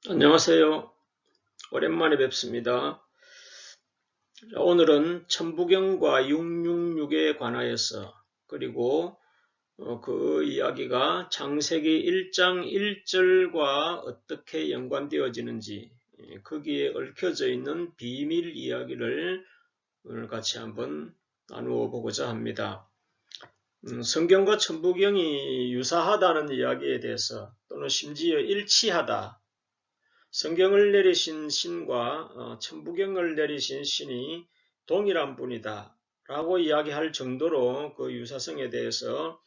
안녕하세요. 오랜만에 뵙습니다. 오늘은 천부경과 666에 관하여서 그리고 그 이야기가 창세기 1장 1절과 어떻게 연관되어지는지 거기에 얽혀져 있는 비밀 이야기를 오늘 같이 한번 나누어 보고자 합니다. 성경과 천부경이 유사하다는 이야기에 대해서 또는 심지어 일치하다, 성경을 내리신 신과 천부경을 내리신 신이 동일한 분이다 라고 이야기할 정도로 그 유사성에 대해서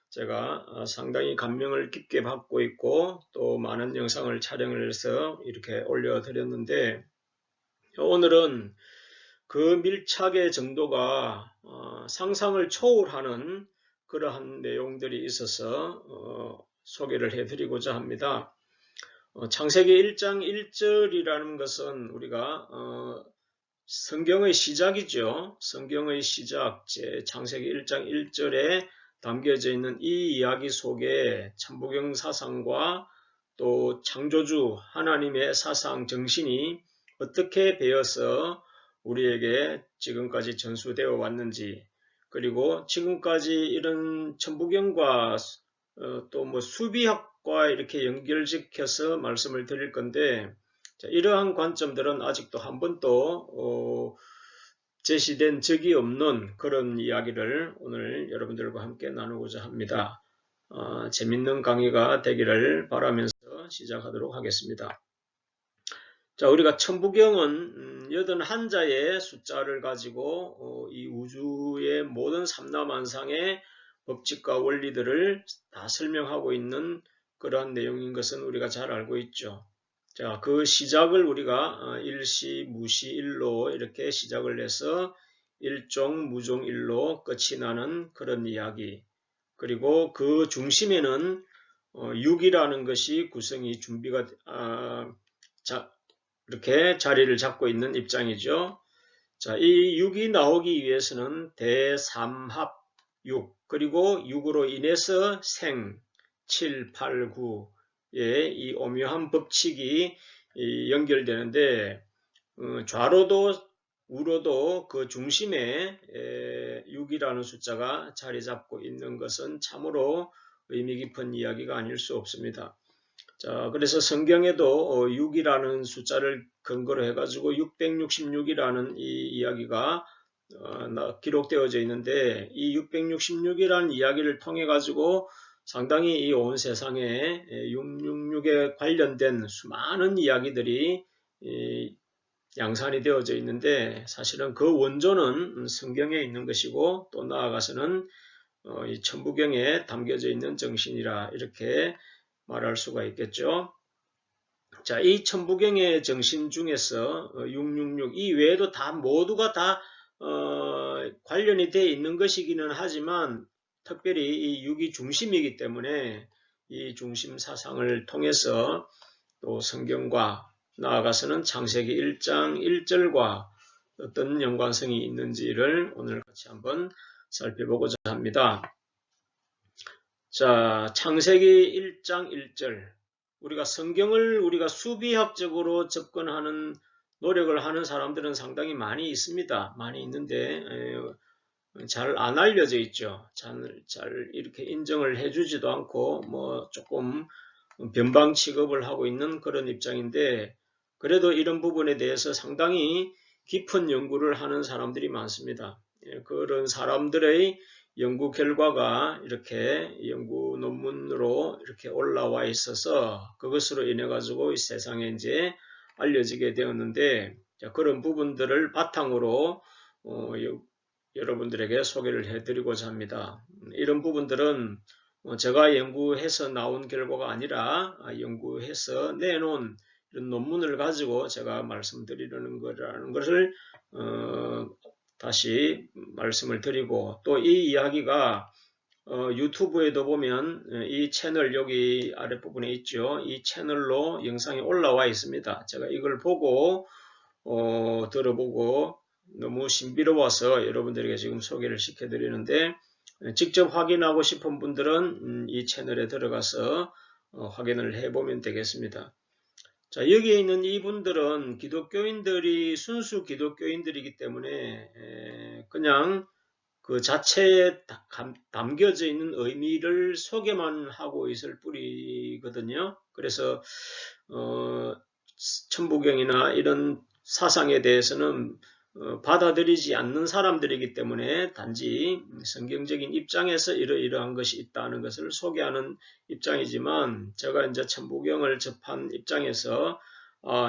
제가 상당히 감명을 깊게 받고 있고 또 많은 영상을 촬영을 해서 이렇게 올려드렸는데, 오늘은 그 밀착의 정도가 상상을 초월하는 그러한 내용들이 있어서 소개를 해드리고자 합니다. 창세기 1장 1절이라는 것은 우리가 성경의 시작이죠. 성경의 시작, 창세기 1장 1절에 담겨져 있는 이 이야기 속에 천부경 사상과 또 창조주 하나님의 사상 정신이 어떻게 배어서 우리에게 지금까지 전수되어 왔는지, 그리고 지금까지 이런 천부경과 또 뭐 수비학과 이렇게 연결시켜서 말씀을 드릴 건데, 이러한 관점들은 아직도 한 번도 제시된 적이 없는 그런 이야기를 오늘 여러분들과 함께 나누고자 합니다. 재밌는 강의가 되기를 바라면서 시작하도록 하겠습니다. 자, 우리가 천부경은 81자의 숫자를 가지고 이 우주의 모든 삼라만상의 법칙과 원리들을 다 설명하고 있는 그러한 내용인 것은 우리가 잘 알고 있죠. 자, 그 시작을 우리가 일시, 무시, 일로 이렇게 시작을 해서 일종, 무종, 일로 끝이 나는 그런 이야기. 그리고 그 중심에는 6이라는 것이 구성이 준비가 이렇게 자리를 잡고 있는 입장이죠. 자, 이 6이 나오기 위해서는 대삼합 6, 그리고 6으로 인해서 생, 7, 8, 9의 이 오묘한 법칙이 연결되는데, 좌로도 우로도 그 중심에 6이라는 숫자가 자리 잡고 있는 것은 참으로 의미 깊은 이야기가 아닐 수 없습니다. 자, 그래서 성경에도 6이라는 숫자를 근거로 해가지고 666이라는 이 이야기가 기록되어져 있는데, 이 666이라는 이야기를 통해 가지고 상당히 이 온 세상에 666에 관련된 수많은 이야기들이 양산이 되어져 있는데, 사실은 그 원조는 성경에 있는 것이고 또 나아가서는 이 천부경에 담겨져 있는 정신이라 이렇게 말할 수가 있겠죠. 자, 이 천부경의 정신 중에서 666 이 외에도 다 모두가 다 관련이 되어 있는 것이기는 하지만, 특별히 이 6이 중심이기 때문에 이 중심 사상을 통해서 또 성경과 나아가서는 창세기 1장 1절과 어떤 연관성이 있는지를 오늘 같이 한번 살펴보고자 합니다. 자, 창세기 1장 1절. 우리가 성경을 우리가 수비학적으로 접근하는 노력을 하는 사람들은 상당히 많이 있습니다. 많이 있는데 잘 안 알려져 있죠. 잘 이렇게 인정을 해주지도 않고 뭐 조금 변방 취급을 하고 있는 그런 입장인데, 그래도 이런 부분에 대해서 상당히 깊은 연구를 하는 사람들이 많습니다. 그런 사람들의 연구 결과가 이렇게 연구 논문으로 이렇게 올라와 있어서 그것으로 인해 가지고 이 세상에 이제 알려지게 되었는데, 그런 부분들을 바탕으로 여러분들에게 소개를 해드리고자 합니다. 이런 부분들은 제가 연구해서 나온 결과가 아니라 연구해서 내놓은 이런 논문을 가지고 제가 말씀드리려는 거라는 것을 다시 말씀을 드리고, 또 이 이야기가 유튜브에도 보면 이 채널 여기 아랫부분에 있죠. 이 채널로 영상이 올라와 있습니다. 제가 이걸 보고 들어보고 너무 신비로워서 여러분들에게 지금 소개를 시켜드리는데, 직접 확인하고 싶은 분들은 이 채널에 들어가서 확인을 해보면 되겠습니다. 자, 여기에 있는 이분들은 기독교인들이 순수 기독교인들이기 때문에 그냥 그 자체에 담겨져 있는 의미를 소개만 하고 있을 뿐이거든요. 그래서 천부경이나 이런 사상에 대해서는 받아들이지 않는 사람들이기 때문에 단지 성경적인 입장에서 이러이러한 것이 있다는 것을 소개하는 입장이지만, 제가 이제 천부경을 접한 입장에서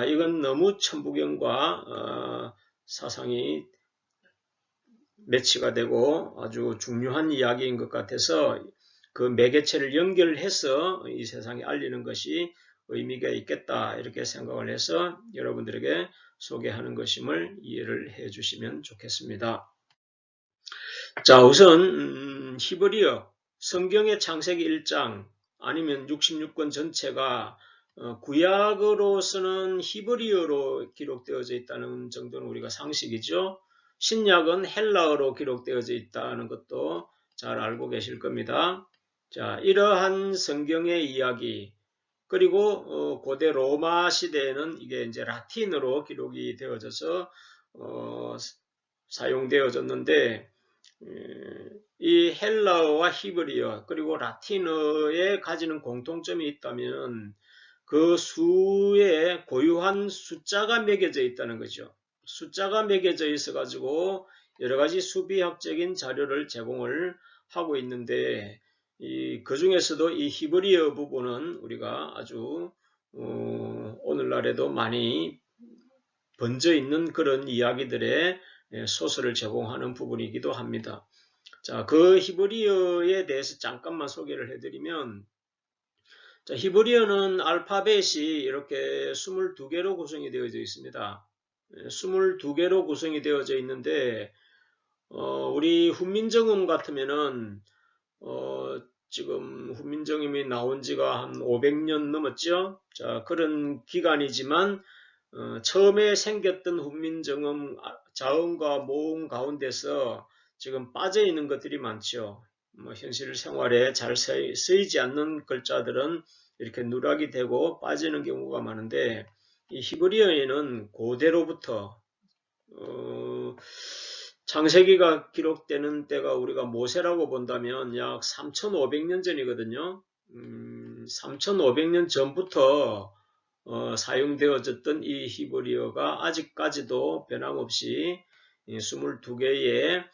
이건 너무 천부경과 사상이 매치가 되고 아주 중요한 이야기인 것 같아서 그 매개체를 연결해서 이 세상에 알리는 것이 의미가 있겠다, 이렇게 생각을 해서 여러분들에게 소개하는 것임을 이해를 해 주시면 좋겠습니다. 자, 우선 히브리어, 성경의 창세기 1장 아니면 66권 전체가 구약으로서는 히브리어로 기록되어져 있다는 정도는 우리가 상식이죠. 신약은 헬라어로 기록되어져 있다는 것도 잘 알고 계실 겁니다. 자, 이러한 성경의 이야기, 그리고 고대 로마 시대에는 이게 이제 라틴어로 기록이 되어져서 사용되어졌는데, 이 헬라어와 히브리어 그리고 라틴어에 가지는 공통점이 있다면 그 수에 고유한 숫자가 매겨져 있다는 거죠. 숫자가 매겨져 있어 가지고 여러 가지 수비학적인 자료를 제공을 하고 있는데, 그 중에서도 이 히브리어 부분은 우리가 아주 오늘날에도 많이 번져 있는 그런 이야기들의 소스를 제공하는 부분이기도 합니다. 자, 그 히브리어에 대해서 잠깐만 소개를 해드리면, 자, 히브리어는 알파벳이 이렇게 22개로 구성이 되어져 있습니다. 22개로 구성이 되어져 있는데, 우리 훈민정음 같으면은, 지금 훈민정음이 나온 지가 한 500년 넘었죠? 자, 그런 기간이지만, 처음에 생겼던 훈민정음 자음과 모음 가운데서 지금 빠져 있는 것들이 많죠. 현실 생활에 잘 쓰이지 않는 글자들은 이렇게 누락이 되고 빠지는 경우가 많은데, 이 히브리어에는 고대로부터 창세기가 기록되는 때가 우리가 모세라고 본다면 약 3,500년 전이거든요. 3,500년 전부터 사용되어졌던 이 히브리어가 아직까지도 변함없이 22개의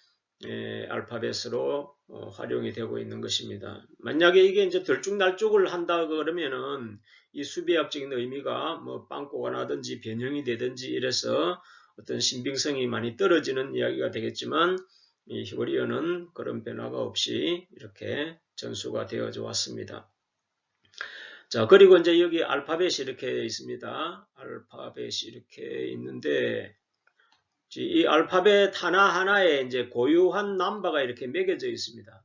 알파벳으로 활용이 되고 있는 것입니다. 만약에 이게 이제 들쭉날쭉을 한다 그러면은 이 수비학적인 의미가 뭐 빵꾸가 나든지 변형이 되든지 이래서 어떤 신빙성이 많이 떨어지는 이야기가 되겠지만, 이 히브리어는 그런 변화가 없이 이렇게 전수가 되어져 왔습니다. 자, 그리고 이제 여기 알파벳이 이렇게 있습니다. 알파벳이 이렇게 있는데, 이 알파벳 하나하나에 이제 고유한 넘버가 이렇게 매겨져 있습니다.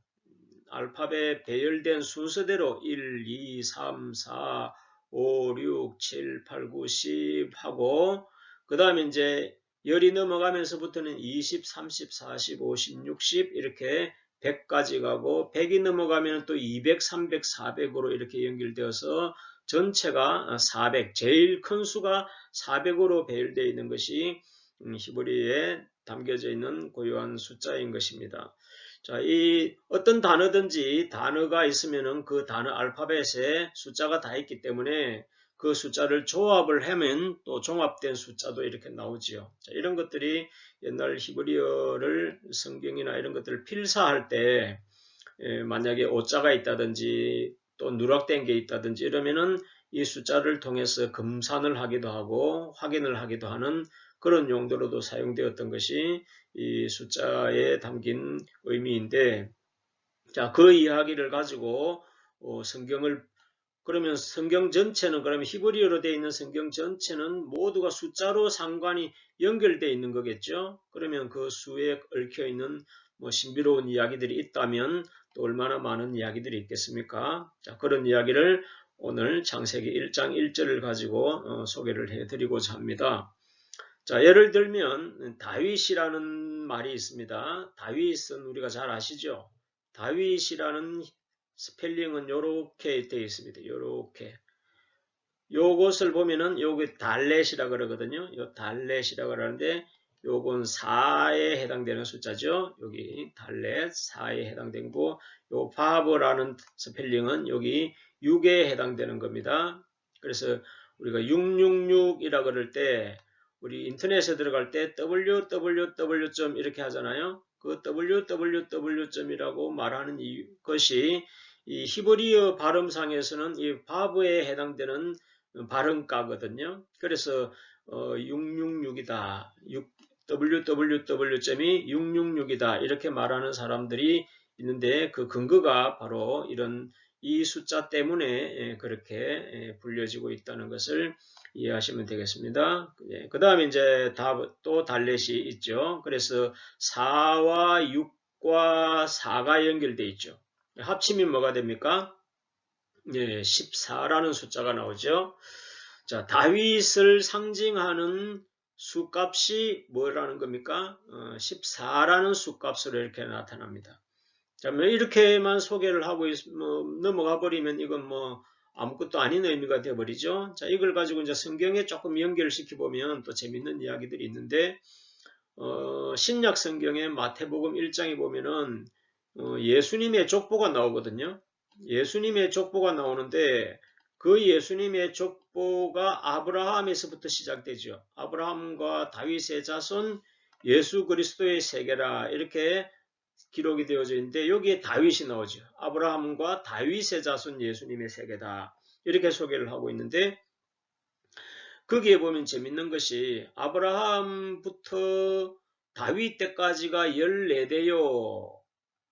알파벳 배열된 순서대로 1, 2, 3, 4, 5, 6, 7, 8, 9, 10 하고, 그 다음에 이제 열이 넘어가면서부터는 20, 30, 40, 50, 60 이렇게 100까지 가고, 100이 넘어가면 또 200, 300, 400으로 이렇게 연결되어서 전체가 400, 제일 큰 수가 400으로 배열되어 있는 것이 히브리어에 담겨져 있는 고유한 숫자인 것입니다. 자, 이 어떤 단어든지 단어가 있으면은 그 단어 알파벳에 숫자가 다 있기 때문에 그 숫자를 조합을 하면 또 종합된 숫자도 이렇게 나오지요. 자, 이런 것들이 옛날 히브리어를 성경이나 이런 것들을 필사할 때 만약에 오자가 있다든지 또 누락된 게 있다든지 이러면은 이 숫자를 통해서 검산을 하기도 하고 확인을 하기도 하는 그런 용도로도 사용되었던 것이 이 숫자에 담긴 의미인데, 자, 그 이야기를 가지고 그러면 성경 전체는, 그러면 히브리어로 되어 있는 성경 전체는 모두가 숫자로 상관이 연결되어 있는 거겠죠. 그러면 그 수에 얽혀 있는 뭐 신비로운 이야기들이 있다면 또 얼마나 많은 이야기들이 있겠습니까? 자, 그런 이야기를 오늘 창세기 1장 1절을 가지고 소개를 해드리고자 합니다. 자, 예를 들면 다윗이라는 말이 있습니다. 다윗은 우리가 잘 아시죠? 다윗이라는 스펠링은 이렇게 되어 있습니다. 요것을 보면은 요게 달렛이라 그러거든요. 요 달렛이라 그러는데 요건 4에 해당되는 숫자죠. 여기 달렛 4에 해당된 거. 요 바버라는 스펠링은 여기 6에 해당되는 겁니다. 그래서 우리가 666이라 그럴 때 우리 인터넷에 들어갈 때 www. 이렇게 하잖아요. 그 www.이라고 말하는 것이 이 히브리어 발음상에서는 이 바브에 해당되는 발음가거든요. 그래서 666이다. www.이 666이다. 이렇게 말하는 사람들이 있는데 그 근거가 바로 이런 이 숫자 때문에 그렇게 불려지고 있다는 것을 이해하시면 되겠습니다. 그 다음에 이제 또 달렛이 있죠. 그래서 4와 6과 4가 연결되어 있죠. 합치면 뭐가 됩니까? 14라는 숫자가 나오죠. 자, 다윗을 상징하는 수값이 뭐라는 겁니까? 14라는 수값으로 이렇게 나타납니다. 자, 뭐 이렇게만 소개를 하고 넘어가 버리면 이건 뭐 아무것도 아닌 의미가 되어버리죠. 자, 이걸 가지고 이제 성경에 조금 연결시켜 보면 또 재밌는 이야기들이 있는데, 신약 성경의 마태복음 1장에 보면은 예수님의 족보가 나오거든요. 예수님의 족보가 나오는데 그 예수님의 족보가 아브라함에서부터 시작되죠. 아브라함과 다윗의 자손 예수 그리스도의 세계라 이렇게 기록이 되어져 있는데 여기에 다윗이 나오죠. 아브라함과 다윗의 자손 예수님의 세계다. 이렇게 소개를 하고 있는데 거기에 보면 재밌는 것이 아브라함부터 다윗 때까지가 14대요.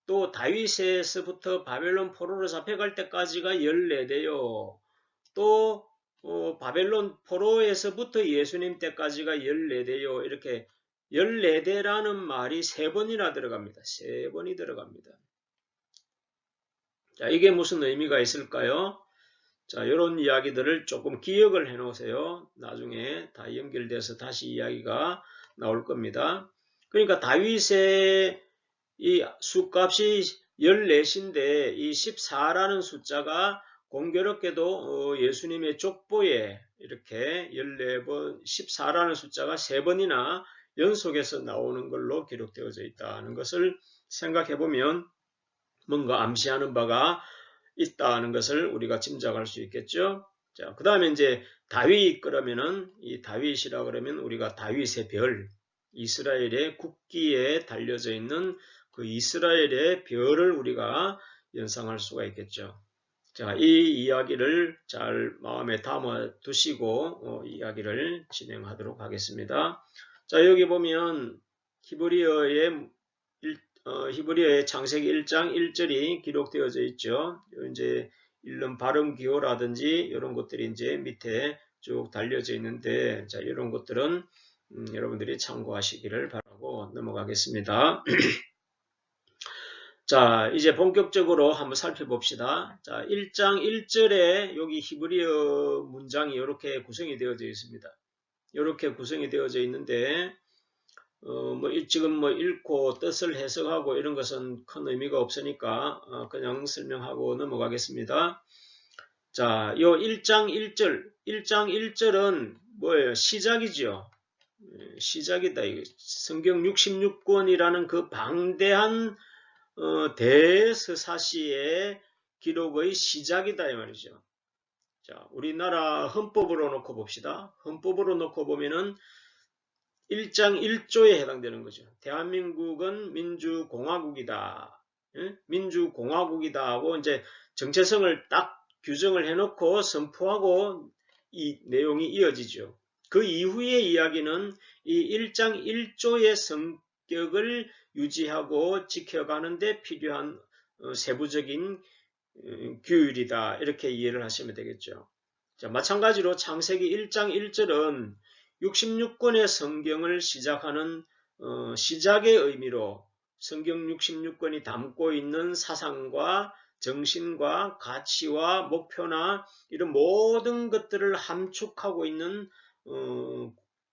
또 다윗에서부터 바벨론 포로로 잡혀갈 때까지가 14대요. 또 바벨론 포로에서부터 예수님 때까지가 14대요. 이렇게 14대라는 말이 3번이나 들어갑니다. 3번이 들어갑니다. 자, 이게 무슨 의미가 있을까요? 자, 이런 이야기들을 조금 기억을 해 놓으세요. 나중에 다 연결돼서 다시 이야기가 나올 겁니다. 그러니까 다윗의 이 수값이 14인데 이 14라는 숫자가 공교롭게도 예수님의 족보에 이렇게 14번, 14라는 숫자가 3번이나 연속해서 나오는 걸로 기록되어져 있다는 것을 생각해 보면 뭔가 암시하는 바가 있다는 것을 우리가 짐작할 수 있겠죠. 자, 그 다음에 이제 다윗 그러면은 이 다윗이라 그러면 우리가 다윗의 별, 이스라엘의 국기에 달려져 있는 그 이스라엘의 별을 우리가 연상할 수가 있겠죠. 자, 이 이야기를 잘 마음에 담아 두시고 이야기를 진행하도록 하겠습니다. 자, 여기 보면 히브리어의 창세기 1장 1절이 기록되어져 있죠. 이제 읽는 발음 기호라든지 이런 것들이 이제 밑에 쭉 달려져 있는데, 자, 이런 것들은 여러분들이 참고하시기를 바라고 넘어가겠습니다. 자, 이제 본격적으로 한번 살펴봅시다. 자, 1장 1절에 여기 히브리어 문장이 이렇게 구성이 되어져 있습니다. 이렇게 구성이 되어져 있는데, 지금 읽고 뜻을 해석하고 이런 것은 큰 의미가 없으니까, 그냥 설명하고 넘어가겠습니다. 자, 요 1장 1절은 뭐예요? 시작이죠. 시작이다. 성경 66권이라는 그 방대한 대서사시의 기록의 시작이다 이 말이죠. 자, 우리나라 헌법으로 놓고 봅시다. 헌법으로 놓고 보면은 1장 1조에 해당되는 거죠. 대한민국은 민주공화국이다. 민주공화국이다 하고 이제 정체성을 딱 규정을 해놓고 선포하고 이 내용이 이어지죠. 그 이후의 이야기는 이 1장 1조의 성격을 유지하고 지켜가는데 필요한 세부적인 규율이다. 이렇게 이해를 하시면 되겠죠. 자, 마찬가지로 창세기 1장 1절은 66권의 성경을 시작하는 시작의 의미로 성경 66권이 담고 있는 사상과 정신과 가치와 목표나 이런 모든 것들을 함축하고 있는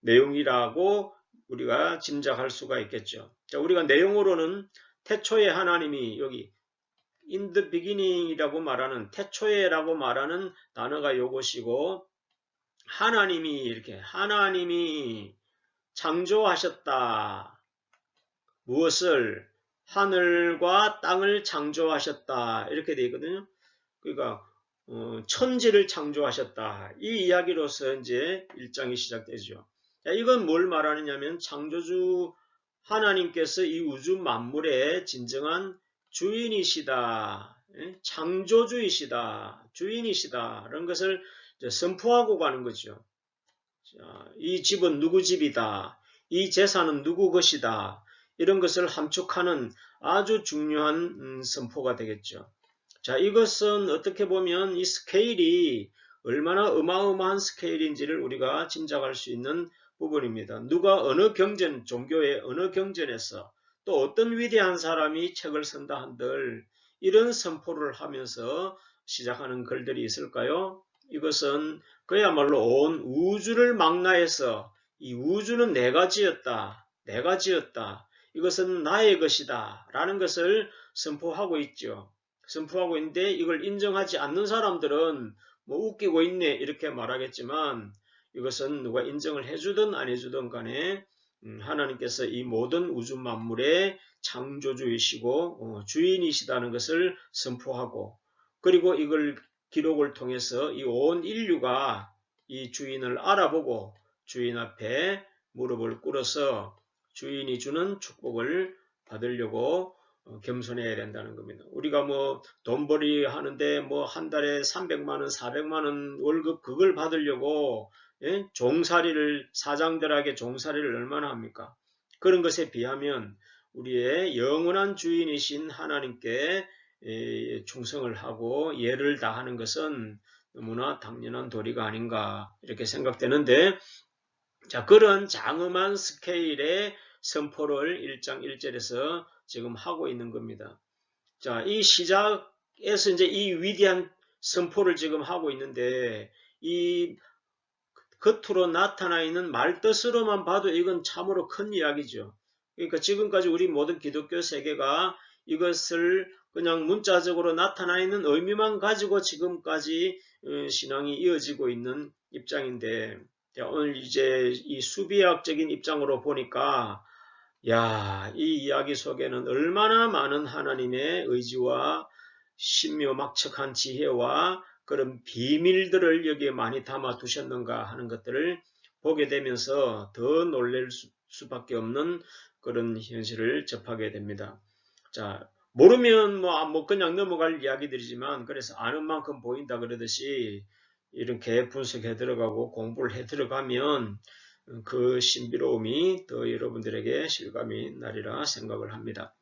내용이라고 우리가 짐작할 수가 있겠죠. 자, 우리가 내용으로는 태초에 하나님이 여기 in the beginning이라고 말하는 태초에라고 말하는 단어가 요것이고 하나님이 창조하셨다. 무엇을? 하늘과 땅을 창조하셨다. 이렇게 되어 있거든요. 그러니까 천지를 창조하셨다. 이 이야기로서 이제 1장이 시작되죠. 자, 이건 뭘 말하느냐면 창조주 하나님께서 이 우주 만물의 진정한 주인이시다. 창조주이시다. 주인이시다. 이런 것을 선포하고 가는 거죠. 자, 이 집은 누구 집이다. 이 재산은 누구 것이다. 이런 것을 함축하는 아주 중요한 선포가 되겠죠. 자, 이것은 어떻게 보면 이 스케일이 얼마나 어마어마한 스케일인지를 우리가 짐작할 수 있는 부분입니다. 누가 어느 경전, 종교의 어느 경전에서 또 어떤 위대한 사람이 책을 쓴다 한들 이런 선포를 하면서 시작하는 글들이 있을까요? 이것은 그야말로 온 우주를 망라해서 이 우주는 내가 지었다. 내가 지었다. 이것은 나의 것이다. 라는 것을 선포하고 있죠. 선포하고 있는데 이걸 인정하지 않는 사람들은 뭐 웃기고 있네 이렇게 말하겠지만 이것은 누가 인정을 해주든 안 해주든 간에 하나님께서 이 모든 우주 만물의 창조주이시고 주인이시다는 것을 선포하고 그리고 이걸 기록을 통해서 이 온 인류가 이 주인을 알아보고 주인 앞에 무릎을 꿇어서 주인이 주는 축복을 받으려고 겸손해야 된다는 겁니다. 우리가 뭐 돈벌이 하는데 뭐 한 달에 300만 원, 400만 원 월급 그걸 받으려고 종살이를 사장들에게 종살이를 얼마나 합니까? 그런 것에 비하면 우리의 영원한 주인이신 하나님께 충성을 하고 예를 다하는 것은 너무나 당연한 도리가 아닌가 이렇게 생각되는데 자, 그런 장엄한 스케일의 선포를 1장 1절에서 지금 하고 있는 겁니다. 자, 이 시작에서 이제 이 위대한 선포를 지금 하고 있는데 이 겉으로 나타나 있는 말뜻으로만 봐도 이건 참으로 큰 이야기죠. 그러니까 지금까지 우리 모든 기독교 세계가 이것을 그냥 문자적으로 나타나 있는 의미만 가지고 지금까지 신앙이 이어지고 있는 입장인데 오늘 이제 이 수비학적인 입장으로 보니까 야, 이 이야기 속에는 얼마나 많은 하나님의 의지와 신묘막측한 지혜와 그런 비밀들을 여기에 많이 담아 두셨는가 하는 것들을 보게 되면서 더 놀랄 수밖에 없는 그런 현실을 접하게 됩니다. 자, 모르면 뭐 그냥 넘어갈 이야기들이지만 그래서 아는 만큼 보인다 그러듯이 이렇게 분석해 들어가고 공부를 해 들어가면 그 신비로움이 더 여러분들에게 실감이 나리라 생각을 합니다.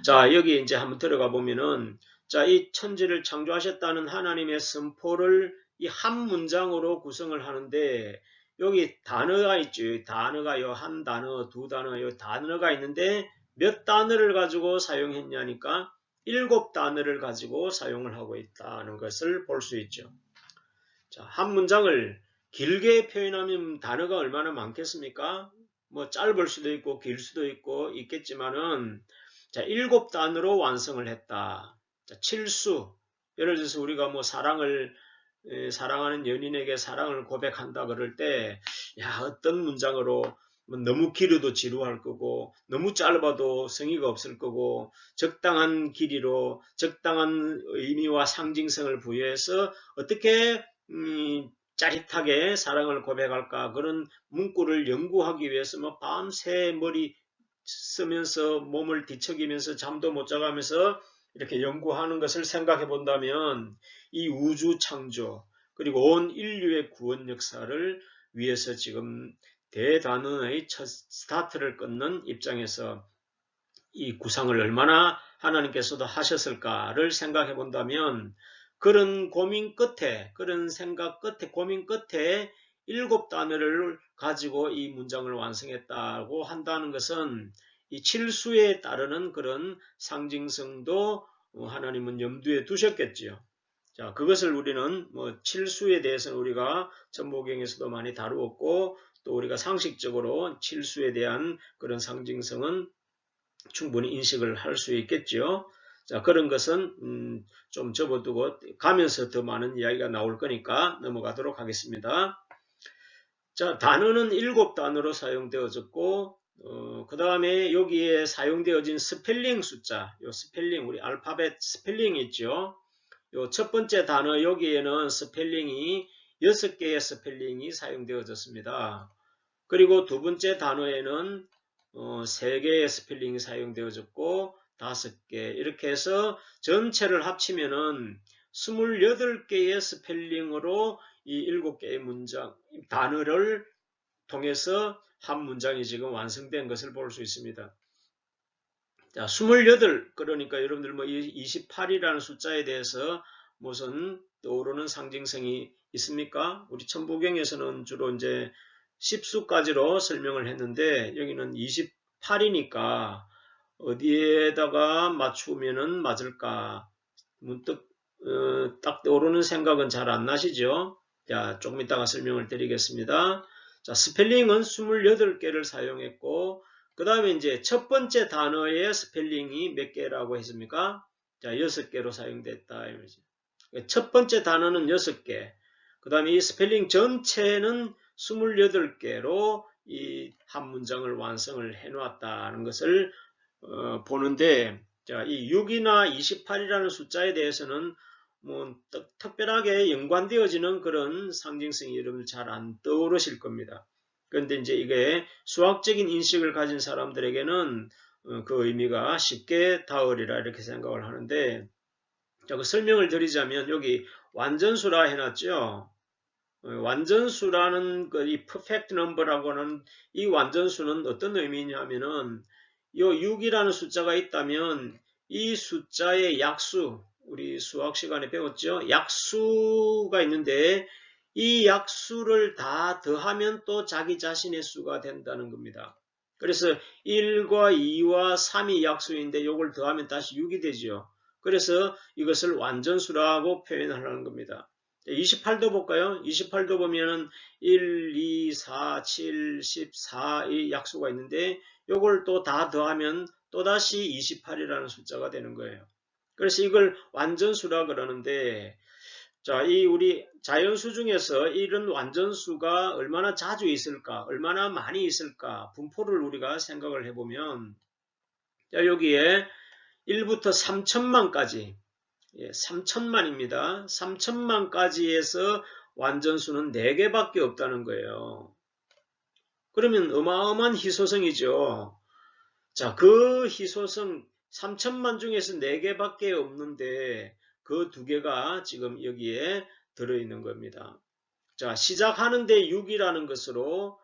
자, 여기 이제 한번 들어가 보면은 자, 이 천지를 창조하셨다는 하나님의 선포를 이 한 문장으로 구성을 하는데 여기 단어가 있죠. 단어가요. 한 단어, 두 단어, 요 단어가 있는데 몇 단어를 가지고 사용했냐니까 7단어를 가지고 사용을 하고 있다는 것을 볼 수 있죠. 자, 한 문장을 길게 표현하면 단어가 얼마나 많겠습니까? 뭐 짧을 수도 있고 길 수도 있고 있겠지만은 자, 7단어로 완성을 했다. 자, 칠수. 예를 들어서 우리가 뭐 사랑하는 연인에게 사랑을 고백한다 그럴 때, 야, 어떤 문장으로 뭐 너무 길어도 지루할 거고, 너무 짧아도 성의가 없을 거고, 적당한 길이로 적당한 의미와 상징성을 부여해서 어떻게 짜릿하게 사랑을 고백할까 그런 문구를 연구하기 위해서 뭐 밤새 머리 쓰면서 몸을 뒤척이면서 잠도 못 자가면서 이렇게 연구하는 것을 생각해 본다면 이 우주 창조 그리고 온 인류의 구원 역사를 위해서 지금 대단원의 첫 스타트를 끊는 입장에서 이 구상을 얼마나 하나님께서도 하셨을까를 생각해 본다면 그런 고민 끝에 그런 생각 끝에 고민 끝에 7단어를 가지고 이 문장을 완성했다고 한다는 것은 이 칠수에 따르는 그런 상징성도 하나님은 염두에 두셨겠지요. 자, 그것을 우리는 뭐 칠수에 대해서는 우리가 전보경에서도 많이 다루었고 또 우리가 상식적으로 칠수에 대한 그런 상징성은 충분히 인식을 할 수 있겠죠. 자, 그런 것은 좀 접어두고 가면서 더 많은 이야기가 나올 거니까 넘어가도록 하겠습니다. 자, 단어는 7단어로 사용되어졌고 그 다음에 여기에 사용되어진 스펠링 숫자, 요 스펠링, 우리 알파벳 스펠링 있죠. 요 첫 번째 단어 여기에는 스펠링이 6개의 스펠링이 사용되어졌습니다. 그리고 두 번째 단어에는 3개의 스펠링이 사용되어졌고 5개 이렇게 해서 전체를 합치면은 28개의 스펠링으로 이 7개의 문장, 단어를 통해서 한 문장이 지금 완성된 것을 볼 수 있습니다. 자, 28, 그러니까 여러분들 뭐 28이라는 숫자에 대해서 무슨 떠오르는 상징성이 있습니까? 우리 천부경에서는 주로 이제 10수까지로 설명을 했는데 여기는 28이니까 어디에다가 맞추면은 맞을까? 문득 딱 떠오르는 생각은 잘 안 나시죠? 자, 조금 이따가 설명을 드리겠습니다. 자, 스펠링은 28개를 사용했고 그 다음에 이제 첫 번째 단어의 스펠링이 몇 개라고 했습니까? 자, 6개로 사용됐다. 첫 번째 단어는 6개. 그 다음에 이 스펠링 전체는 28개로 이 한 문장을 완성을 해놓았다는 것을 보는데, 자, 이 6이나 28이라는 숫자에 대해서는 뭐 특별하게 연관되어지는 그런 상징성이 여러분들 잘 안 떠오르실 겁니다. 그런데 이제 이게 수학적인 인식을 가진 사람들에게는 그 의미가 쉽게 닿으리라 이렇게 생각을 하는데, 자, 그 설명을 드리자면 여기 완전수라 해놨죠. 완전수라는 이 perfect number라고 하는 이 완전수는 어떤 의미냐면은 요 6이라는 숫자가 있다면 이 숫자의 약수, 우리 수학 시간에 배웠죠. 약수가 있는데 이 약수를 다 더하면 또 자기 자신의 수가 된다는 겁니다. 그래서 1과 2와 3이 약수인데 이걸 더하면 다시 6이 되죠. 그래서 이것을 완전수라고 표현하는 겁니다. 28도 볼까요? 28도 보면은 1, 2, 4, 7, 14 이 약수가 있는데 이걸 또 다 더하면 또다시 28이라는 숫자가 되는 거예요. 그래서 이걸 완전수라 그러는데, 자, 이 우리 자연수 중에서 이런 완전수가 얼마나 자주 있을까, 얼마나 많이 있을까, 분포를 우리가 생각을 해보면, 자, 여기에 1부터 3천만까지, 3천만입니다. 3천만까지에서 완전수는 4개밖에 없다는 거예요. 그러면 어마어마한 희소성이죠. 자, 그 희소성 3천만 중에서 4개밖에 없는데 그 2개가 지금 여기에 들어있는 겁니다. 자, 시작하는데 6이라는 것으로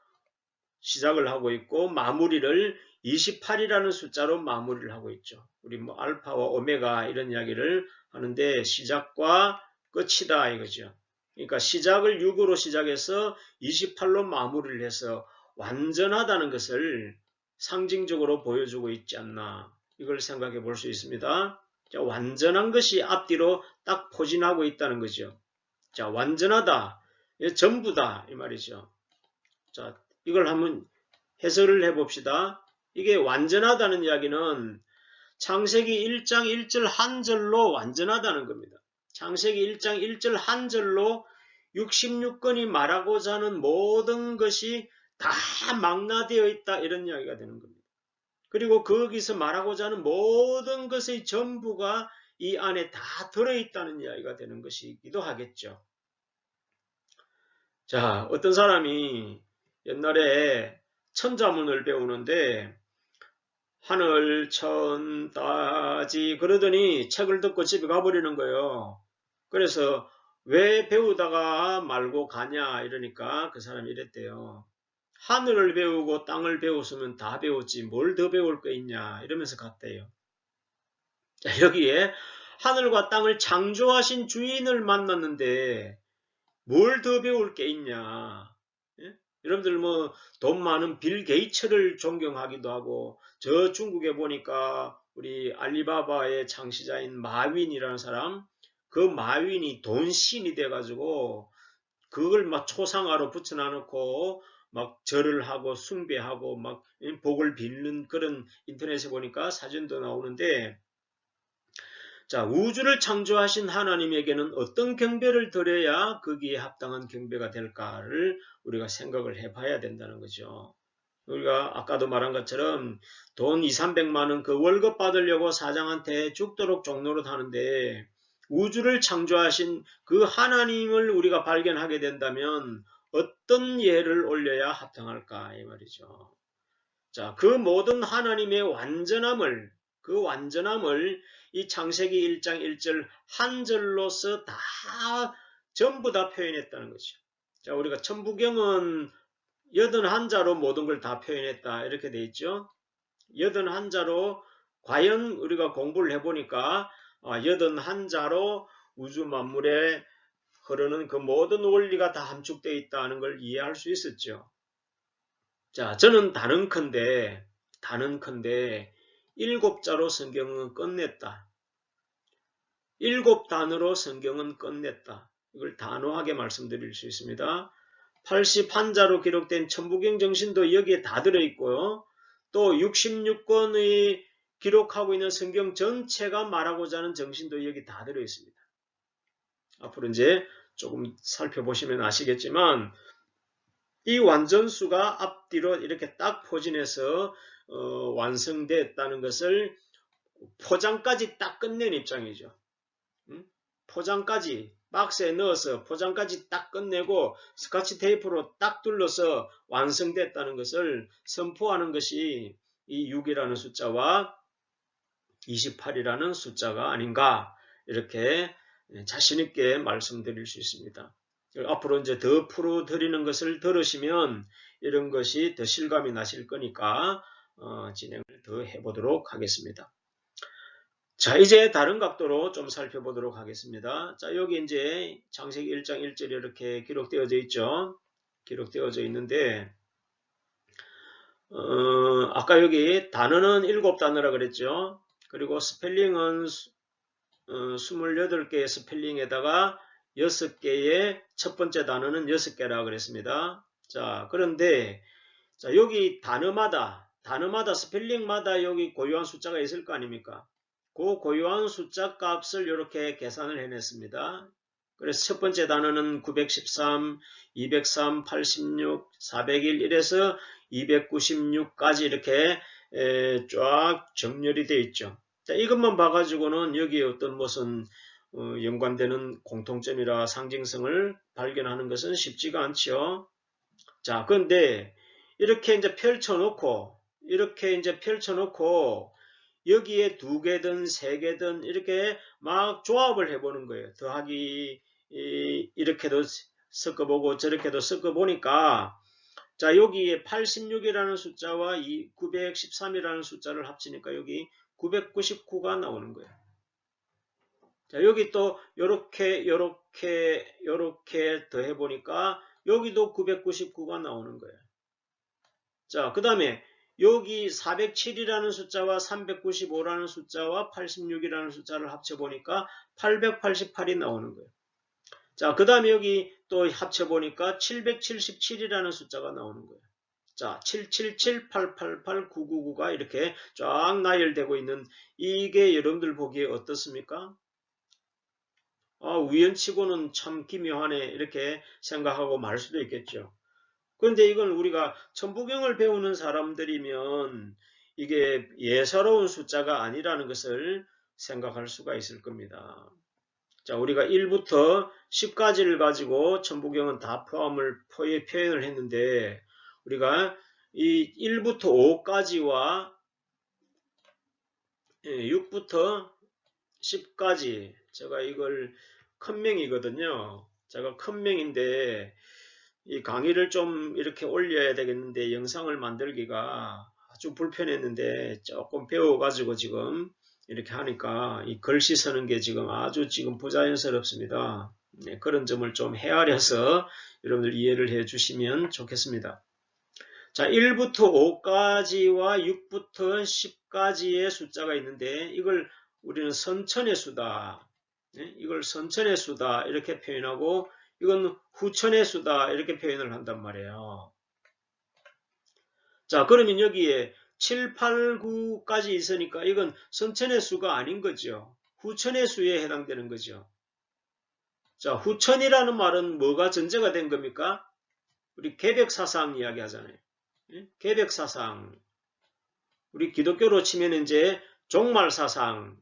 시작을 하고 있고 마무리를 28이라는 숫자로 마무리를 하고 있죠. 우리 뭐 알파와 오메가 이런 이야기를 하는데 시작과 끝이다 이거죠. 그러니까 시작을 6으로 시작해서 28로 마무리를 해서 완전하다는 것을 상징적으로 보여주고 있지 않나 이걸 생각해 볼 수 있습니다. 자, 완전한 것이 앞뒤로 딱 포진하고 있다는 거죠. 자, 완전하다, 전부다 이 말이죠. 자, 이걸 한번 해설을 해봅시다. 이게 완전하다는 이야기는 창세기 1장 1절 한 절로 완전하다는 겁니다. 창세기 1장 1절 한 절로 66권이 말하고자 하는 모든 것이 다 망라되어 있다 이런 이야기가 되는 겁니다. 그리고 거기서 말하고자 하는 모든 것의 전부가 이 안에 다 들어있다는 이야기가 되는 것이기도 하겠죠. 자, 어떤 사람이 옛날에 천자문을 배우는데 하늘 천 따지 그러더니 책을 듣고 집에 가버리는 거예요. 그래서 왜 배우다가 말고 가냐 이러니까 그 사람이 이랬대요. 하늘을 배우고 땅을 배웠으면 다 배웠지 뭘 더 배울 거 있냐 이러면서 갔대요. 자, 여기에 하늘과 땅을 창조하신 주인을 만났는데 뭘 더 배울 게 있냐. 예? 여러분들 뭐 돈 많은 빌 게이츠를 존경하기도 하고 저 중국에 보니까 우리 알리바바의 창시자인 마윈이라는 사람 그 마윈이 돈신이 돼가지고 그걸 막 초상화로 붙여놔놓고 막 절을 하고 숭배하고 막 복을 빌는 그런 인터넷에 보니까 사진도 나오는데 자, 우주를 창조하신 하나님에게는 어떤 경배를 드려야 거기에 합당한 경배가 될까를 우리가 생각을 해봐야 된다는 거죠. 우리가 아까도 말한 것처럼 돈 2, 300만 원 그 월급 받으려고 사장한테 죽도록 종노릇 하는데 우주를 창조하신 그 하나님을 우리가 발견하게 된다면 어떤 예를 올려야 합당할까 이 말이죠. 자, 그 모든 하나님의 그 완전함을 이 창세기 1장 1절 한 절로서 다 전부 다 표현했다는 거죠. 자, 우리가 천부경은 81자로 모든 걸 다 표현했다 이렇게 돼 있죠. 81자로 과연 우리가 공부를 해보니까 81자로 우주 만물에 흐르는 그 모든 원리가 다 함축되어 있다는 걸 이해할 수 있었죠. 자, 저는 단언컨대 7자로 성경은 끝냈다. 7단어로 성경은 끝냈다. 이걸 단호하게 말씀드릴 수 있습니다. 81자로 기록된 천부경 정신도 여기에 다 들어있고요. 또 66권의 기록하고 있는 성경 전체가 말하고자 하는 정신도 여기 다 들어있습니다. 앞으로 이제 조금 살펴보시면 아시겠지만 이 완전수가 앞뒤로 이렇게 딱 포진해서 완성됐다는 것을 포장까지 딱 끝낸 입장이죠. 포장까지 박스에 넣어서 포장까지 딱 끝내고 스카치 테이프로 딱 둘러서 완성됐다는 것을 선포하는 것이 이 6이라는 숫자와 28이라는 숫자가 아닌가 이렇게 자신있게 말씀드릴 수 있습니다. 앞으로 이제 더 풀어드리는 것을 들으시면 이런 것이 더 실감이 나실 거니까 진행을 더 해보도록 하겠습니다. 자, 이제 다른 각도로 좀 살펴보도록 하겠습니다. 자, 여기 이제 창세기 1장 1절이 이렇게 기록되어져 있죠. 기록되어져 있는데, 아까 여기 단어는 7단어라 그랬죠. 그리고 스펠링은 28개의 스펠링에다가 6개의 첫 번째 단어는 6개라 그랬습니다. 자, 그런데, 자, 여기 단어마다 스펠링마다 여기 고유한 숫자가 있을 거 아닙니까? 그 고유한 숫자 값을 이렇게 계산을 해냈습니다. 그래서 첫 번째 단어는 913, 203, 86, 401 이래서 296까지 이렇게 쫙 정렬이 되어 있죠. 자, 이것만 봐가지고는 여기에 어떤 무슨 연관되는 공통점이라 상징성을 발견하는 것은 쉽지가 않죠. 자, 그런데 이렇게 이제 펼쳐놓고 여기에 2개든 3개든 이렇게 막 조합을 해보는 거예요. 더하기 이렇게도 섞어보고 저렇게도 섞어보니까 자, 여기에 86이라는 숫자와 913이라는 숫자를 합치니까 여기 999가 나오는 거예요. 자, 여기 또 요렇게 더해보니까 여기도 999가 나오는 거예요. 자, 그 다음에 여기 407이라는 숫자와 395라는 숫자와 86이라는 숫자를 합쳐보니까 888이 나오는 거예요. 자, 그 다음에 여기 또 합쳐보니까 777이라는 숫자가 나오는 거예요. 자, 777, 888, 999가 이렇게 쫙 나열되고 있는 이게 여러분들 보기에 어떻습니까? 우연치고는 참 기묘하네 이렇게 생각하고 말 수도 있겠죠. 그런데 이건 우리가 천부경을 배우는 사람들이면 이게 예사로운 숫자가 아니라는 것을 생각할 수가 있을 겁니다. 자, 우리가 1부터 10까지를 가지고 천부경은 다 표현을 했는데 우리가 이 1부터 5까지와 6부터 10까지 제가 이걸 큰명이거든요. 제가 큰명인데 이 강의를 좀 이렇게 올려야 되겠는데 영상을 만들기가 아주 불편했는데 조금 배워가지고 지금 이렇게 하니까 이 글씨 쓰는 게 지금 아주 부자연스럽습니다. 네, 그런 점을 좀 헤아려서 여러분들 이해를 해 주시면 좋겠습니다. 자, 1부터 5까지와 6부터 10까지의 숫자가 있는데 이걸 우리는 선천의 수다. 네? 이걸 선천의 수다 이렇게 표현하고 이건 후천의 수다 이렇게 표현을 한단 말이에요. 자, 그러면 여기에 7, 8, 9까지 있으니까 이건 선천의 수가 아닌 거죠. 후천의 수에 해당되는 거죠. 자, 후천이라는 말은 뭐가 전제가 된 겁니까? 우리 개벽사상 이야기 하잖아요. 개벽사상. 우리 기독교로 치면 이제 종말사상,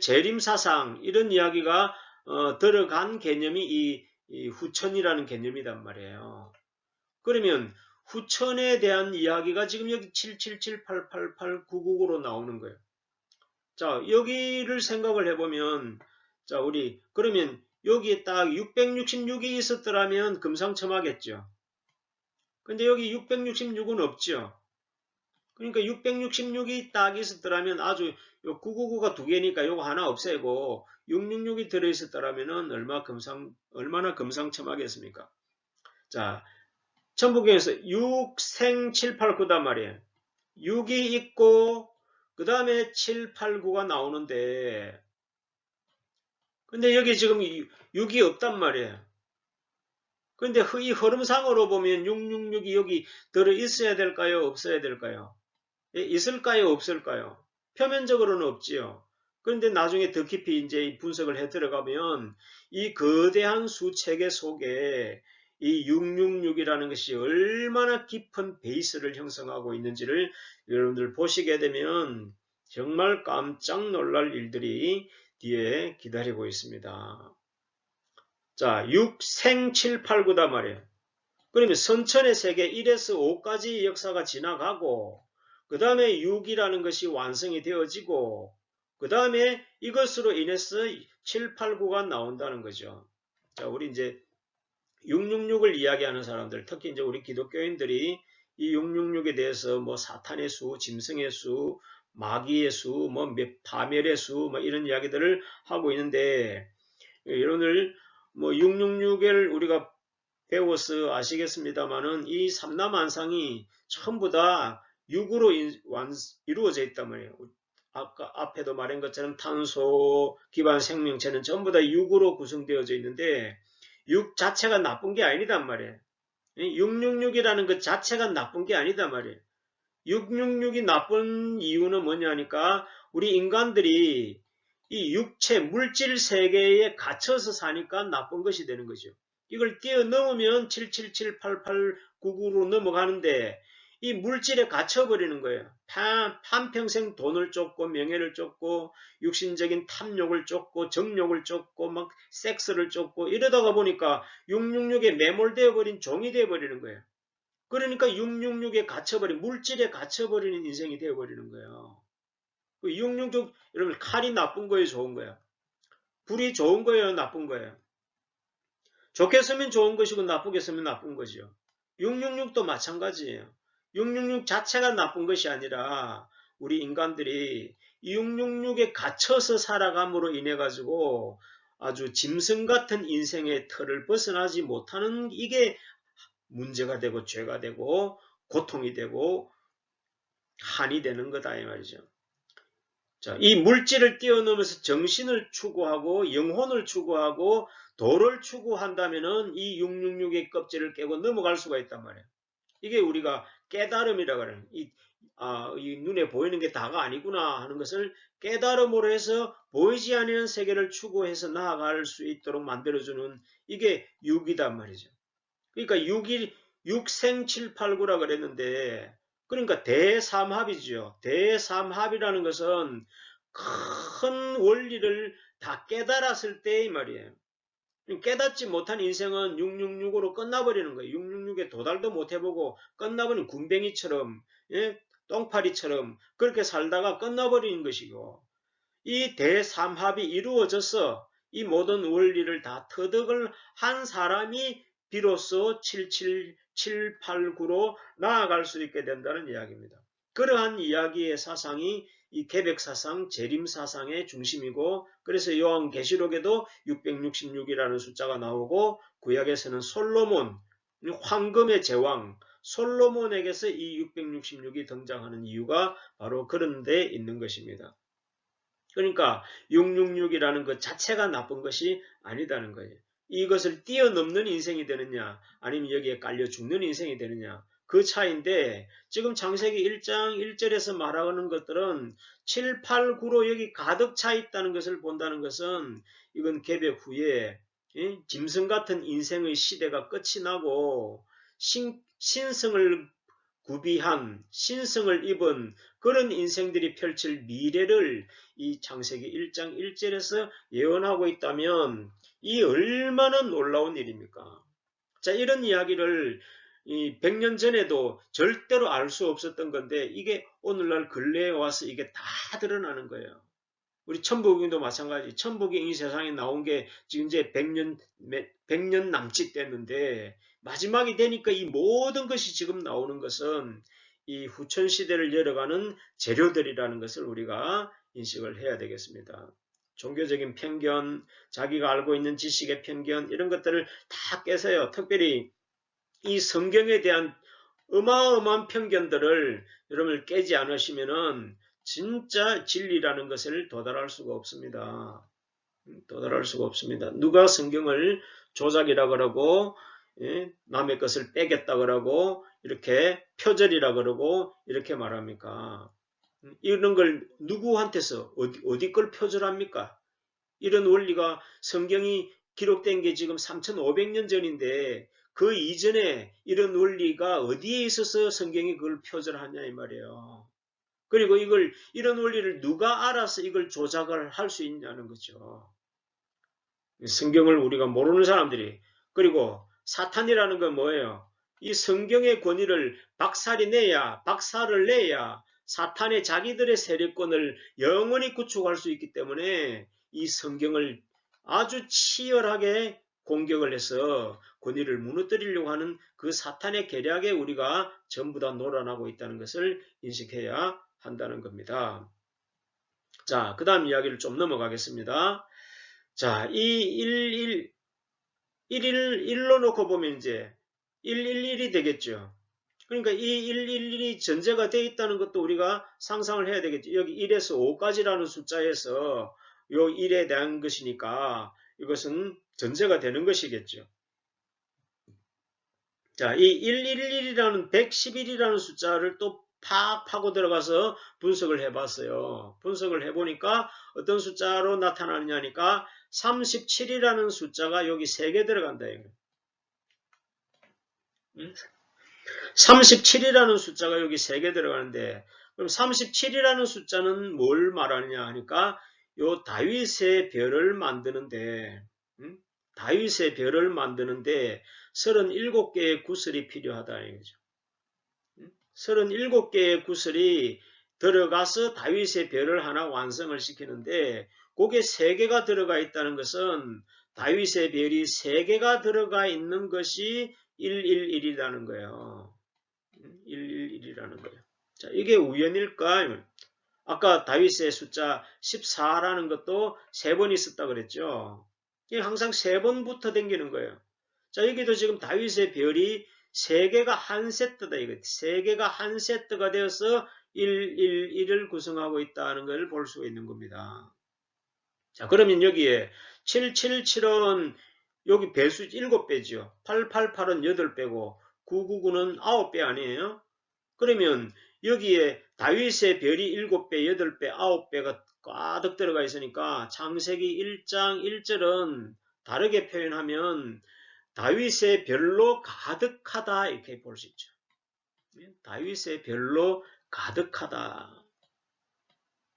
재림사상 이런 이야기가 들어간 개념이 이 후천이라는 개념이란 말이에요. 그러면 후천에 대한 이야기가 지금 여기 777888999로 나오는 거예요. 자, 여기를 생각을 해보면, 자, 우리 그러면 여기에 딱 666이 있었더라면 금상첨화겠죠. 근데 여기 666은 없죠. 그러니까 666이 딱 있었더라면 아주 999가 두 개니까 요거 하나 없애고 666이 들어있었더라면 얼마나 금상첨화겠습니까? 자, 천부경에서 6, 생, 7, 8, 9단 말이에요. 6이 있고 그 다음에 7, 8, 9가 나오는데 근데 여기 지금 6이 없단 말이에요. 근데 이 흐름상으로 보면 666이 여기 들어있어야 될까요? 없어야 될까요? 있을까요? 없을까요? 표면적으로는 없지요. 그런데 나중에 더 깊이 이제 분석을 해 들어가면 이 거대한 수체계 속에 이 666이라는 것이 얼마나 깊은 베이스를 형성하고 있는지를 여러분들 보시게 되면 정말 깜짝 놀랄 일들이 뒤에 기다리고 있습니다. 자, 6, 생, 7, 8, 9다 말이에요. 그러면 선천의 세계 1에서 5까지 역사가 지나가고 그 다음에 6이라는 것이 완성이 되어지고 그 다음에 이것으로 인해서 7, 8, 9가 나온다는 거죠. 자, 우리 이제 666을 이야기하는 사람들, 특히 이제 우리 기독교인들이 이 666에 대해서 뭐 사탄의 수, 짐승의 수, 마귀의 수, 뭐 파멸의 수, 뭐 이런 이야기들을 하고 있는데 여러분들 뭐 666을 우리가 배워서 아시겠습니다만은 이 삼라만상이 전부 다 6으로 이루어져 있단 말이에요. 아까 앞에도 말한 것처럼 탄소 기반 생명체는 전부 다 6으로 구성되어져 있는데 6 자체가 나쁜 게 아니단 말이에요. 666이라는 것 자체가 나쁜 게 아니단 말이에요. 666이 나쁜 이유는 뭐냐니까 우리 인간들이 이 육체 물질 세계에 갇혀서 사니까 나쁜 것이 되는 거죠. 이걸 뛰어넘으면 7778899로 넘어가는데 이 물질에 갇혀버리는 거예요. 한평생 돈을 쫓고 명예를 쫓고 육신적인 탐욕을 쫓고 정욕을 쫓고 막 섹스를 쫓고 이러다가 보니까 666에 매몰되어 버린 종이 되어버리는 거예요. 그러니까 666에 갇혀버린 물질에 갇혀버리는 인생이 되어버리는 거예요. 666 여러분 칼이 나쁜 거예요, 좋은 거예요? 불이 좋은 거예요, 나쁜 거예요? 좋게 쓰면 좋은 것이고 나쁘게 쓰면 나쁜 거죠. 666도 마찬가지예요. 666 자체가 나쁜 것이 아니라 우리 인간들이 666에 갇혀서 살아감으로 인해 가지고 아주 짐승 같은 인생의 틀을 벗어나지 못하는 이게 문제가 되고 죄가 되고 고통이 되고 한이 되는 거다 이 말이죠. 자, 이 물질을 뛰어넘어서 정신을 추구하고 영혼을 추구하고 도를 추구한다면은 이 666의 껍질을 깨고 넘어갈 수가 있단 말이에요. 이게 우리가 깨달음이라고 하는 이 눈에 보이는 게 다가 아니구나 하는 것을 깨달음으로 해서 보이지 않는 세계를 추구해서 나아갈 수 있도록 만들어주는 이게 6이단 말이죠. 그러니까 6생 7, 8, 9라 그랬는데 그러니까 대삼합이죠. 대삼합이라는 것은 큰 원리를 다 깨달았을 때의 말이에요. 깨닫지 못한 인생은 666으로 끝나버리는 거예요. 666에 도달도 못해보고 끝나버린 군뱅이처럼 똥파리처럼 그렇게 살다가 끝나버리는 것이고 이 대삼합이 이루어져서 이 모든 원리를 다 터득을 한 사람이 비로소 77789로 나아갈 수 있게 된다는 이야기입니다. 그러한 이야기의 사상이 이 개벽사상, 재림사상의 중심이고 그래서 요한계시록에도 666이라는 숫자가 나오고 구약에서는 솔로몬, 황금의 제왕 솔로몬에게서 이 666이 등장하는 이유가 바로 그런 데 있는 것입니다. 그러니까 666이라는 것 자체가 나쁜 것이 아니다는 거예요. 이것을 뛰어넘는 인생이 되느냐 아니면 여기에 깔려 죽는 인생이 되느냐 그 차이인데 지금 창세기 1장 1절에서 말하는 것들은 7, 8, 9로 여기 가득 차 있다는 것을 본다는 것은 이건 개벽 후에 짐승 같은 인생의 시대가 끝이 나고 신성을 구비한 신성을 입은 그런 인생들이 펼칠 미래를 이 창세기 1장 1절에서 예언하고 있다면 이 얼마나 놀라운 일입니까? 자, 이런 이야기를 이 100년 전에도 절대로 알 수 없었던 건데 이게 오늘날 근래에 와서 이게 다 드러나는 거예요. 우리 천부경도 마찬가지. 천부경 이 세상에 나온 게 지금 이제 100년 남짓 됐는데 마지막이 되니까 이 모든 것이 지금 나오는 것은 이 후천 시대를 열어가는 재료들이라는 것을 우리가 인식을 해야 되겠습니다. 종교적인 편견, 자기가 알고 있는 지식의 편견 이런 것들을 다 깨서요. 특별히 이 성경에 대한 어마어마한 편견들을 여러분을 깨지 않으시면은 진짜 진리라는 것을 도달할 수가 없습니다. 도달할 수가 없습니다. 누가 성경을 조작이라 그러고 남의 것을 빼겠다 그러고 이렇게 표절이라 그러고 이렇게 말합니까? 이런 걸 누구한테서 어디 걸 표절합니까? 이런 원리가 성경이 기록된 게 지금 3500년 전인데 그 이전에 이런 원리가 어디에 있어서 성경이 그걸 표절하냐 이 말이에요. 그리고 이런 원리를 누가 알아서 이걸 조작을 할 수 있냐는 거죠. 성경을 우리가 모르는 사람들이 그리고 사탄이라는 건 뭐예요? 이 성경의 권위를 박살을 내야 사탄의 자기들의 세력권을 영원히 구축할 수 있기 때문에 이 성경을 아주 치열하게 공격을 해서 권위를 무너뜨리려고 하는 그 사탄의 계략에 우리가 전부 다 놀아나고 있다는 것을 인식해야 한다는 겁니다. 자, 그 다음 이야기를 좀 넘어가겠습니다. 자, 이 1로 놓고 보면 이제 111이 되겠죠. 그러니까 이 111이 전제가 되어 있다는 것도 우리가 상상을 해야 되겠죠. 여기 1에서 5까지라는 숫자에서 요 1에 대한 것이니까 이것은 전제가 되는 것이겠죠. 자, 이 111이라는 111이라는 숫자를 또 파고 들어가서 분석을 해봤어요. 분석을 해보니까 어떤 숫자로 나타나느냐니까 37이라는 숫자가 여기 3개 들어간다. 37이라는 숫자가 여기 3개 들어가는데 그럼 37이라는 숫자는 뭘 말하느냐 하니까 요 다윗의 별을 만드는데 다윗의 별을 만드는데 37개의 구슬이 필요하다 이거죠. 37개의 구슬이 들어가서 다윗의 별을 하나 완성을 시키는데 그게 3개가 들어가 있다는 것은 다윗의 별이 3개가 들어가 있는 것이 111이라는 거예요. 111이라는 거예요. 자, 이게 우연일까? 아까 다윗의 숫자 14라는 것도 3번 있었다 그랬죠. 이게 항상 3번부터 댕기는 거예요. 자, 여기도 지금 다윗의 별이 3개가 한 세트다. 이거 3개가 한 세트가 되어서 111을 구성하고 있다는 걸 볼 수가 있는 겁니다. 자, 그러면 여기에 777은 여기 배수 7배죠. 888은 8배고 999는 9배 아니에요? 그러면 여기에 다윗의 별이 7배, 8배, 9배가 꽉득 들어가 있으니까 창세기 1장 1절은 다르게 표현하면 다윗의 별로 가득하다 이렇게 볼 수 있죠. 다윗의 별로 가득하다.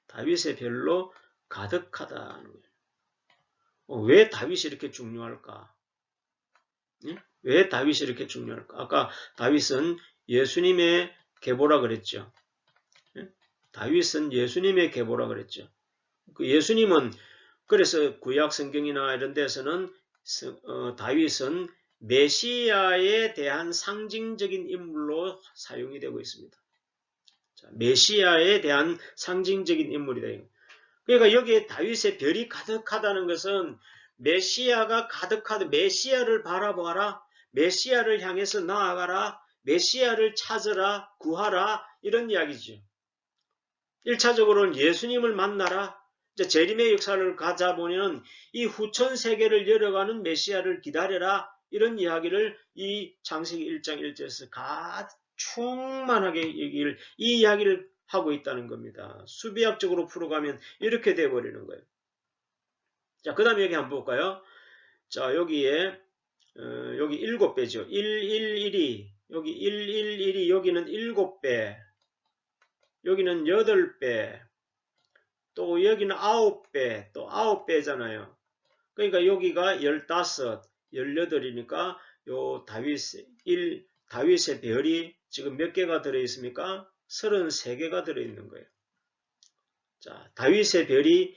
다윗의 별로 가득하다. 왜 다윗이 이렇게 중요할까? 왜 다윗이 이렇게 중요할까? 아까 다윗은 예수님의 계보라 그랬죠. 다윗은 예수님의 계보라 그랬죠. 그 예수님은 그래서 구약 성경이나 이런 데서는 다윗은 메시아에 대한 상징적인 인물로 사용이 되고 있습니다. 자, 메시아에 대한 상징적인 인물이다. 그러니까 여기에 다윗의 별이 가득하다는 것은 메시아가 가득하다. 메시아를 바라보아라. 메시아를 향해서 나아가라. 메시아를 찾으라. 구하라. 이런 이야기죠. 1차적으로는 예수님을 만나라. 재림의 역사를 가자보면 이 후천 세계를 열어가는 메시아를 기다려라. 이런 이야기를 이 창세기 1장 1절에서 충만하게 이 이야기를 하고 있다는 겁니다. 수비학적으로 풀어가면 이렇게 돼버리는 거예요. 자, 그 다음에 여기 한번 볼까요? 자, 여기에 여기 7배죠. 111이 여기 111이 여기는 7배, 여기는 8배, 또 여기는 9배, 또 9배잖아요. 그러니까 여기가 15, 18이니까 요 다윗의 별이 지금 몇 개가 들어있습니까? 33개가 들어있는 거예요. 자, 다윗의 별이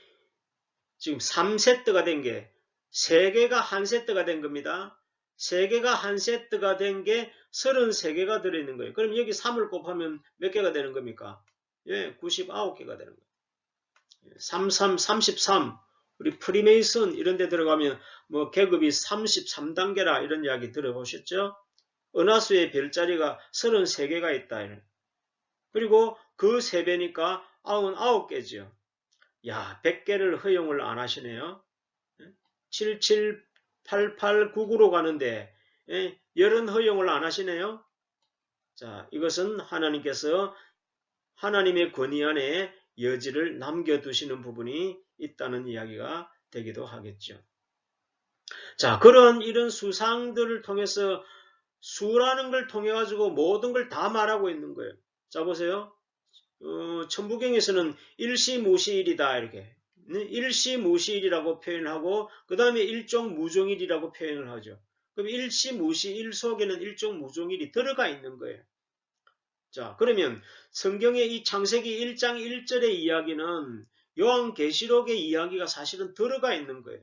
지금 3세트가 된 게 3개가 한 세트가 된 겁니다. 3개가 한 세트가 된 게 33개가 들어있는 거예요. 그럼 여기 3을 곱하면 몇 개가 되는 겁니까? 예, 99개가 되는 거예요. 33. 우리 프리메이슨 이런 데 들어가면 뭐 계급이 33단계라 이런 이야기 들어보셨죠? 은하수의 별자리가 33개가 있다. 그리고 그 3배니까 99개죠. 야, 100개를 허용을 안 하시네요. 77, 88, 99로 가는데 열은 허용을 안 하시네요. 자, 이것은 하나님께서 하나님의 권위 안에 여지를 남겨두시는 부분이 있다는 이야기가 되기도 하겠죠. 자, 이런 수상들을 통해서 수라는 걸 통해 가지고 모든 걸 다 말하고 있는 거예요. 자, 보세요. 천부경에서는 일시무시일이다 이렇게 일시무시일이라고 표현하고 그 다음에 일종무종일이라고 표현을 하죠. 그럼 일시무시일 속에는 일종무종일이 들어가 있는 거예요. 자, 그러면 성경의 이 창세기 1장 1절의 이야기는 요한계시록의 이야기가 사실은 들어가 있는 거예요.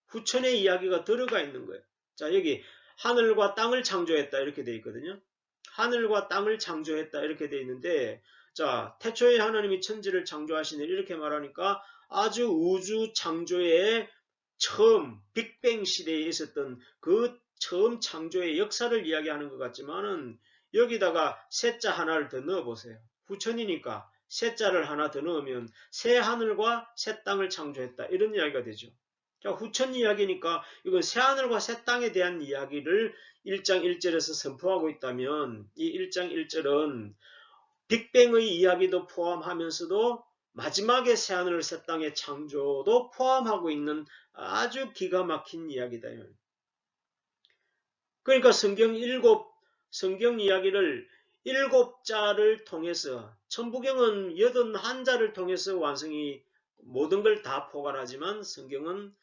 후천의 이야기가 들어가 있는 거예요. 자, 여기 하늘과 땅을 창조했다 이렇게 되어 있거든요. 하늘과 땅을 창조했다 이렇게 되어 있는데, 자, 태초에 하나님이 천지를 창조하시네 이렇게 말하니까 아주 우주 창조의 처음 빅뱅 시대에 있었던 그 처음 창조의 역사를 이야기하는 것 같지만은 여기다가 셋자 하나를 더 넣어보세요. 후천이니까 셋자를 하나 더 넣으면 새 하늘과 새 땅을 창조했다 이런 이야기가 되죠. 자, 후천 이야기니까 이건 새 하늘과 새 땅에 대한 이야기를 1장 1절에서 선포하고 있다면 이 1장 1절은 빅뱅의 이야기도 포함하면서도 마지막에 새 하늘 새 땅의 창조도 포함하고 있는 아주 기가 막힌 이야기다. 그러니까 성경 이야기를 7자를 통해서, 천부경은 81자를 통해서 완성이 모든 걸 다 포괄하지만 성경은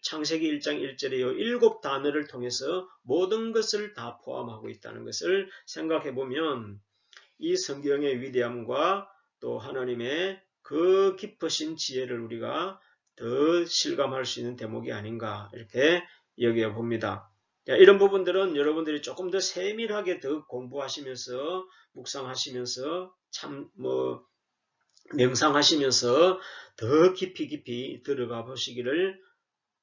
창세기 1장 1절에 7단어를 통해서 모든 것을 다 포함하고 있다는 것을 생각해 보면 이 성경의 위대함과 또 하나님의 그 깊으신 지혜를 우리가 더 실감할 수 있는 대목이 아닌가 이렇게 여겨 봅니다. 이런 부분들은 여러분들이 조금 더 세밀하게 더 공부하시면서 묵상하시면서 명상하시면서 더 깊이 들어가 보시기를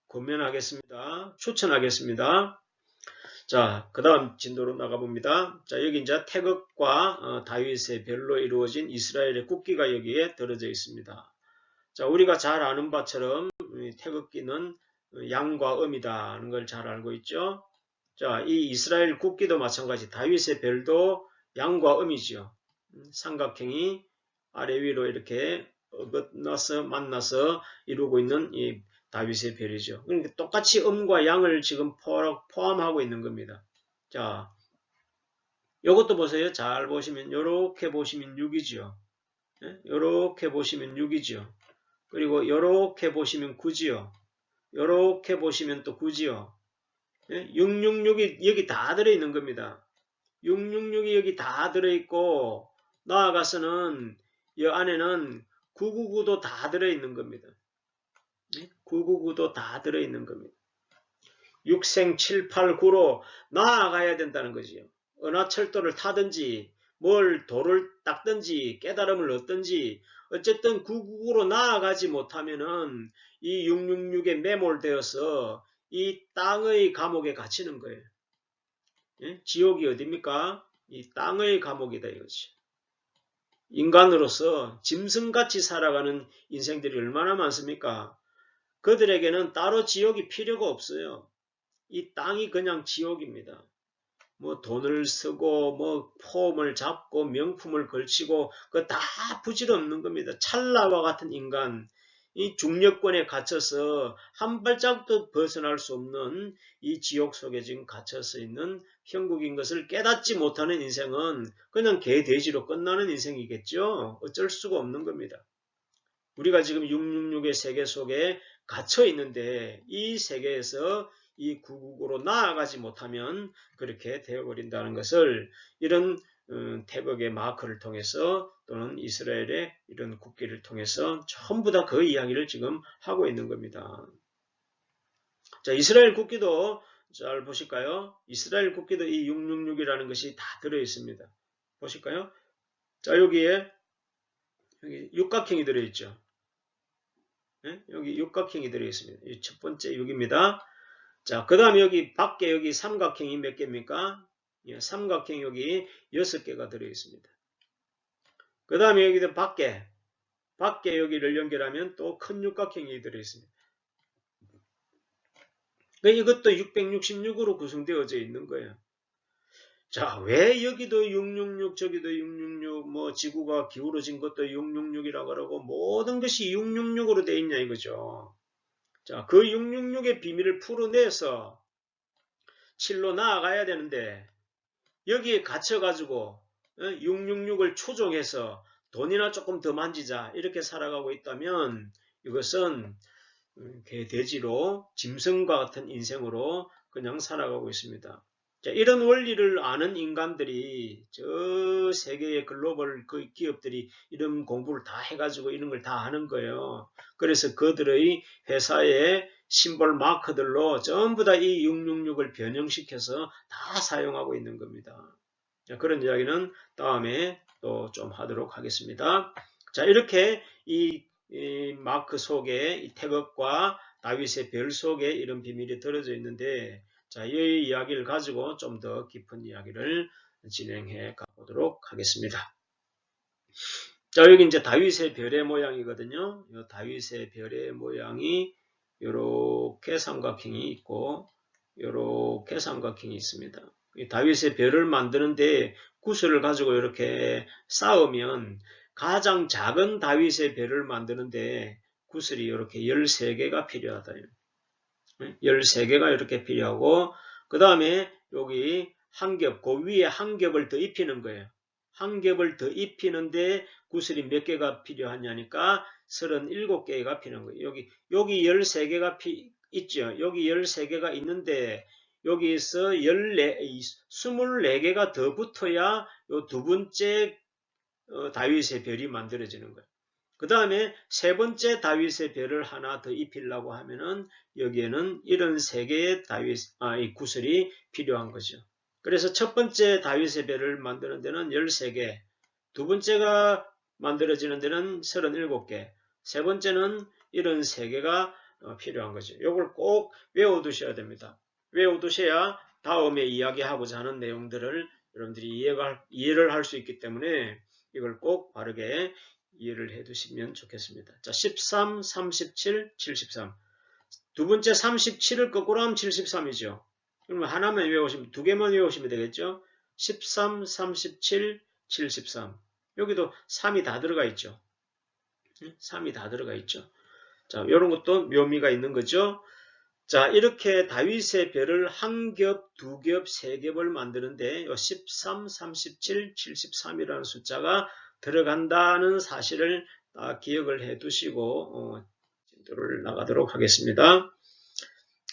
권면하겠습니다. 추천하겠습니다. 자, 그 다음 진도로 나가봅니다. 자, 여기 이제 태극과 다윗의 별로 이루어진 이스라엘의 국기가 여기에 들어져 있습니다. 자, 우리가 잘 아는 바처럼 태극기는 양과 음이다 하는 걸 잘 알고 있죠. 자, 이 이스라엘 국기도 마찬가지 다윗의 별도 양과 음이죠. 삼각형이 아래 위로 이렇게 만나서 이루고 있는 이 다윗의 별이죠. 그러니까 똑같이 음과 양을 지금 포함하고 있는 겁니다. 자, 이것도 보세요. 잘 보시면 요렇게 보시면 6이죠. 요렇게 보시면 6이죠. 그리고 요렇게 보시면 9지요. 요렇게 보시면 또 9지요. 666이 여기 다 들어있는 겁니다. 666이 여기 다 들어있고 나아가서는 이 안에는 999도 다 들어있는 겁니다. 999도 다 들어있는 겁니다. 6생 7, 8, 9로 나아가야 된다는 거지요. 은하철도를 타든지 뭘 돌을 닦든지 깨달음을 얻든지 어쨌든 999로 나아가지 못하면은 이 666에 매몰되어서 이 땅의 감옥에 갇히는 거예요. 예? 지옥이 어딥니까? 이 땅의 감옥이다 이거지. 인간으로서 짐승같이 살아가는 인생들이 얼마나 많습니까? 그들에게는 따로 지옥이 필요가 없어요. 이 땅이 그냥 지옥입니다. 뭐 돈을 쓰고 뭐 폼을 잡고 명품을 걸치고 그 다 부질없는 겁니다. 찰나와 같은 인간, 이 중력권에 갇혀서 한 발짝도 벗어날 수 없는 이 지옥 속에 지금 갇혀서 있는 형국인 것을 깨닫지 못하는 인생은 그냥 개돼지로 끝나는 인생이겠죠. 어쩔 수가 없는 겁니다. 우리가 지금 666의 세계 속에 갇혀 있는데 이 세계에서 이 구국으로 나아가지 못하면 그렇게 되어버린다는 것을 이런 태극의 마크를 통해서 또는 이스라엘의 이런 국기를 통해서 전부 다 그 이야기를 지금 하고 있는 겁니다. 자, 이스라엘 국기도 잘 보실까요? 이스라엘 국기도 이 666이라는 것이 다 들어 있습니다. 보실까요? 자, 여기에 여기 육각형이 들어 있죠. 네? 여기 육각형이 들어 있습니다. 이 첫 번째 6입니다. 자, 그 다음에 여기 밖에 여기 삼각형이 몇 개입니까? 예, 삼각형 여기 6개가 들어 있습니다. 그 다음에 여기도 밖에 여기를 연결하면 또 큰 육각형이 들어 있습니다. 이것도 666으로 구성되어져 있는 거예요. 자, 왜 여기도 666, 저기도 666, 뭐 지구가 기울어진 것도 666이라고 그러고 모든 것이 666으로 되어 있냐 이거죠. 자, 그 666의 비밀을 풀어내서 7로 나아가야 되는데 여기에 갇혀가지고 666을 추종해서 돈이나 조금 더 만지자 이렇게 살아가고 있다면 이것은 개돼지로 짐승과 같은 인생으로 그냥 살아가고 있습니다. 자, 이런 원리를 아는 인간들이 저 세계의 글로벌 그 기업들이 이런 공부를 다 해가지고 이런 걸 다 아는 거예요. 그래서 그들의 회사의 심볼 마크들로 전부 다 이 666을 변형시켜서 다 사용하고 있는 겁니다. 자, 그런 이야기는 다음에 또 좀 하도록 하겠습니다. 자, 이렇게 이 마크 속에 이 태극과 다윗의 별 속에 이런 비밀이 들어져 있는데 자, 이 이야기를 가지고 좀 더 깊은 이야기를 진행해 가보도록 하겠습니다. 자, 여기 이제 다윗의 별의 모양이거든요. 이 다윗의 별의 모양이 이렇게 삼각형이 있고 이렇게 삼각형이 있습니다. 이 다윗의 별을 만드는데 구슬을 가지고 이렇게 쌓으면 가장 작은 다윗의 별을 만드는데 구슬이 이렇게 13개가 필요하다. 13개가 이렇게 필요하고 그 다음에 여기 한 겹, 그 위에 한 겹을 더 입히는 거예요. 한 겹을 더 입히는데 구슬이 몇 개가 필요하냐니까 37개가 필요한 거예요. 여기 13개가 있죠. 여기 13개가 있는데 여기서 24개가 더 붙어야 요 두 번째 다윗의 별이 만들어지는 거예요. 그 다음에 세 번째 다윗의 별을 하나 더 입히려고 하면은 여기에는 이런 세 개의 이 구슬이 필요한 거죠. 그래서 첫 번째 다윗의 별을 만드는 데는 13개, 두 번째가 만들어지는 데는 37개, 세 번째는 이런 세 개가 필요한 거죠. 이걸 꼭 외워두셔야 됩니다. 외워두셔야 다음에 이야기하고자 하는 내용들을 여러분들이 이해를 할 수 있기 때문에 이걸 꼭 바르게 이해를 해 두시면 좋겠습니다. 자, 13, 37, 73. 두 번째 37을 거꾸로 하면 73이죠. 그러면 하나만 외우시면, 두 개만 외우시면 되겠죠? 13, 37, 73. 여기도 3이 다 들어가 있죠. 3이 다 들어가 있죠. 자, 이런 것도 묘미가 있는 거죠. 자, 이렇게 다윗의 별을 한 겹, 두 겹, 세 겹을 만드는데 13, 37, 73이라는 숫자가 들어간다는 사실을 기억을 해 두시고 진도를 나가도록 하겠습니다.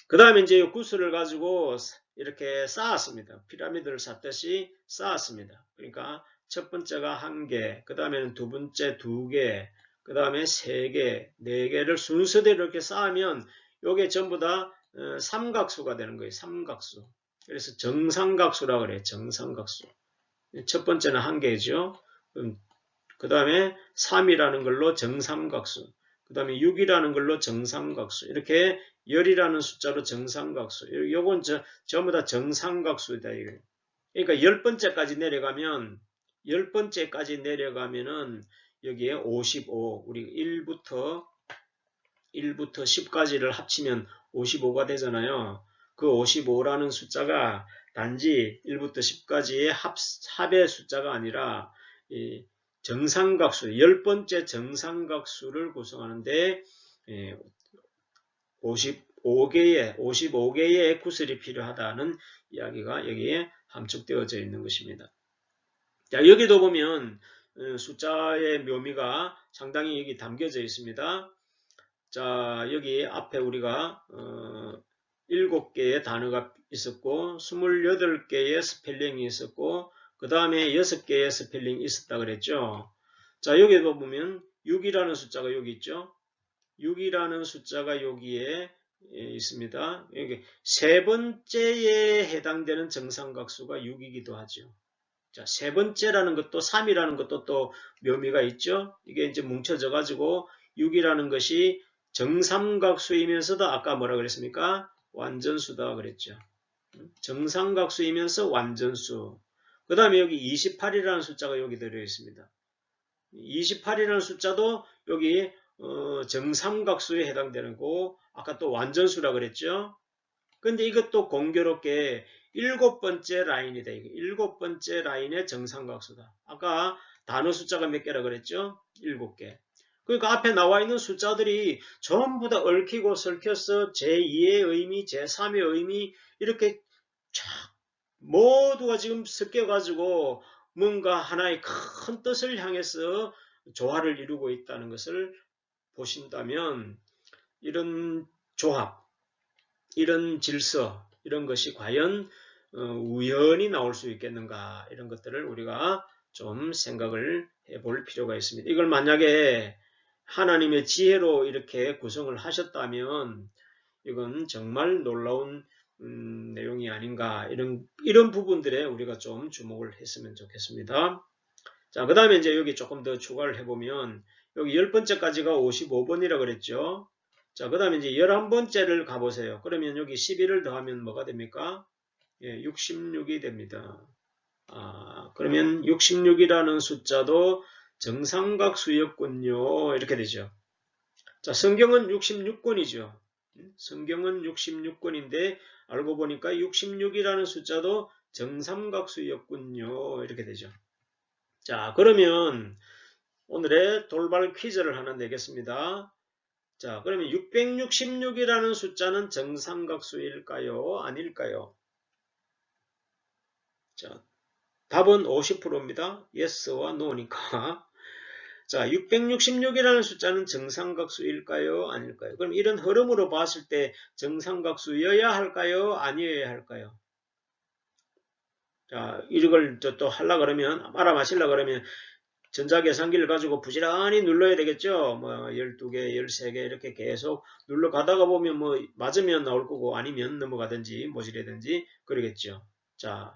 그 다음에 이제 구슬을 가지고 이렇게 쌓았습니다. 피라미드를 쌓듯이 쌓았습니다. 그러니까 첫 번째가 한 개, 그 다음에는 두 번째 두 개, 그 다음에 세 개, 네 개를 순서대로 이렇게 쌓으면 이게 전부 다 삼각수가 되는 거예요. 삼각수. 그래서 정삼각수라고 그래요. 정삼각수. 첫 번째는 한 개죠. 그 다음에 3이라는 걸로 정삼각수, 그 다음에 6이라는 걸로 정삼각수, 이렇게 10이라는 숫자로 정삼각수, 요건 전부 다 정삼각수다. 그러니까 10번째까지 내려가면, 10번째까지 내려가면은 여기에 55, 우리 1부터 10까지를 합치면 55가 되잖아요. 그 55라는 숫자가 단지 1부터 10까지의 합의 숫자가 아니라 이 정삼각수, 10번째 정삼각수를 구성하는데 55개의 구슬이 필요하다는 이야기가 여기에 함축되어져 있는 것입니다. 자, 여기도 보면 숫자의 묘미가 상당히 여기 담겨져 있습니다. 자, 여기 앞에 우리가 7개의 단어가 있었고 28개의 스펠링이 있었고 그 다음에 6개의 스펠링이 있었다 그랬죠. 자, 여기도 보면 6이라는 숫자가 여기 있죠. 6이라는 숫자가 여기에 있습니다. 여기 세 번째에 해당되는 정삼각수가 6이기도 하죠. 자, 세 번째라는 것도 3이라는 것도 또 묘미가 있죠. 이게 이제 뭉쳐져 가지고 6이라는 것이 정삼각수이면서도 아까 뭐라 그랬습니까? 완전수다 그랬죠. 정삼각수이면서 완전수. 그 다음에 여기 28이라는 숫자가 여기 들어 있습니다. 28이라는 숫자도 여기 정삼각수에 해당되는 거, 아까 또 완전수라 그랬죠. 근데 이것도 공교롭게 7번째 라인이다. 7번째 라인의 정삼각수다. 아까 단어 숫자가 몇 개라 그랬죠? 7개. 그러니까 앞에 나와 있는 숫자들이 전부 다 얽히고 설켜서 제2의 의미, 제3의 의미 이렇게 쫙 모두가 지금 섞여가지고 뭔가 하나의 큰 뜻을 향해서 조화를 이루고 있다는 것을 보신다면 이런 조합, 이런 질서, 이런 것이 과연 우연히 나올 수 있겠는가, 이런 것들을 우리가 좀 생각을 해볼 필요가 있습니다. 이걸 만약에 하나님의 지혜로 이렇게 구성을 하셨다면 이건 정말 놀라운 내용이 아닌가, 이런 부분들에 우리가 좀 주목을 했으면 좋겠습니다. 자, 그 다음에 이제 여기 조금 더 추가를 해보면 여기 10번째까지가 55번이라고 그랬죠. 자, 그 다음에 이제 11번째를 가보세요. 그러면 여기 11을 더하면 뭐가 됩니까? 예, 66이 됩니다. 그러면 66이라는 숫자도 정삼각수였군요. 이렇게 되죠. 자, 성경은 66권이죠. 성경은 66권인데 알고 보니까 66이라는 숫자도 정삼각수였군요. 이렇게 되죠. 자, 그러면 오늘의 돌발 퀴즈를 하나 내겠습니다. 자, 그러면 666이라는 숫자는 정삼각수일까요? 아닐까요? 자, 답은 50%입니다. Yes와 No니까. 자, 666이라는 숫자는 정삼각수일까요? 아닐까요? 그럼 이런 흐름으로 봤을 때 정삼각수여야 할까요? 아니어야 할까요? 자, 이걸 또 하려 그러면, 알아마시려 그러면 전자계산기를 가지고 부지런히 눌러야 되겠죠. 뭐 12개, 13개 이렇게 계속 눌러 가다가 보면 뭐 맞으면 나올 거고 아니면 넘어가든지 모질하든지 그러겠죠. 자,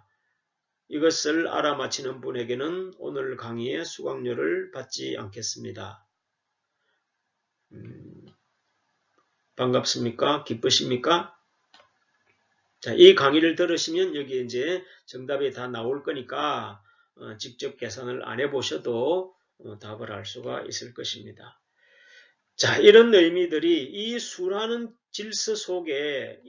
이것을 알아맞히는 분에게는 오늘 강의의 수강료를 받지 않겠습니다. 반갑습니까? 기쁘십니까? 자, 이 강의를 들으시면 여기 이제 정답이 다 나올 거니까 직접 계산을 안 해보셔도 답을 알 수가 있을 것입니다. 자, 이런 의미들이 이 수라는 질서 속에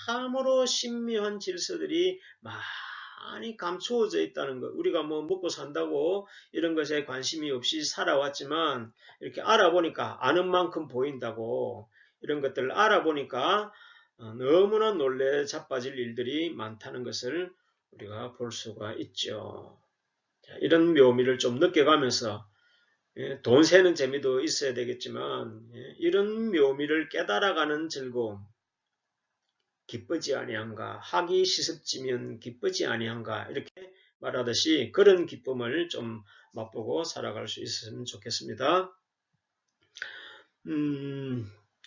참으로 신묘한 질서들이 많이 감추어져 있다는 것. 우리가 뭐 먹고 산다고 이런 것에 관심이 없이 살아왔지만 이렇게 알아보니까 아는 만큼 보인다고, 이런 것들을 알아보니까 너무나 놀래 자빠질 일들이 많다는 것을 우리가 볼 수가 있죠. 자, 이런 묘미를 좀 느껴가면서 돈 세는 재미도 있어야 되겠지만 이런 묘미를 깨달아가는 즐거움, 기쁘지 아니한가, 하기 시습지면 기쁘지 아니한가, 이렇게 말하듯이 그런 기쁨을 좀 맛보고 살아갈 수 있으면 좋겠습니다.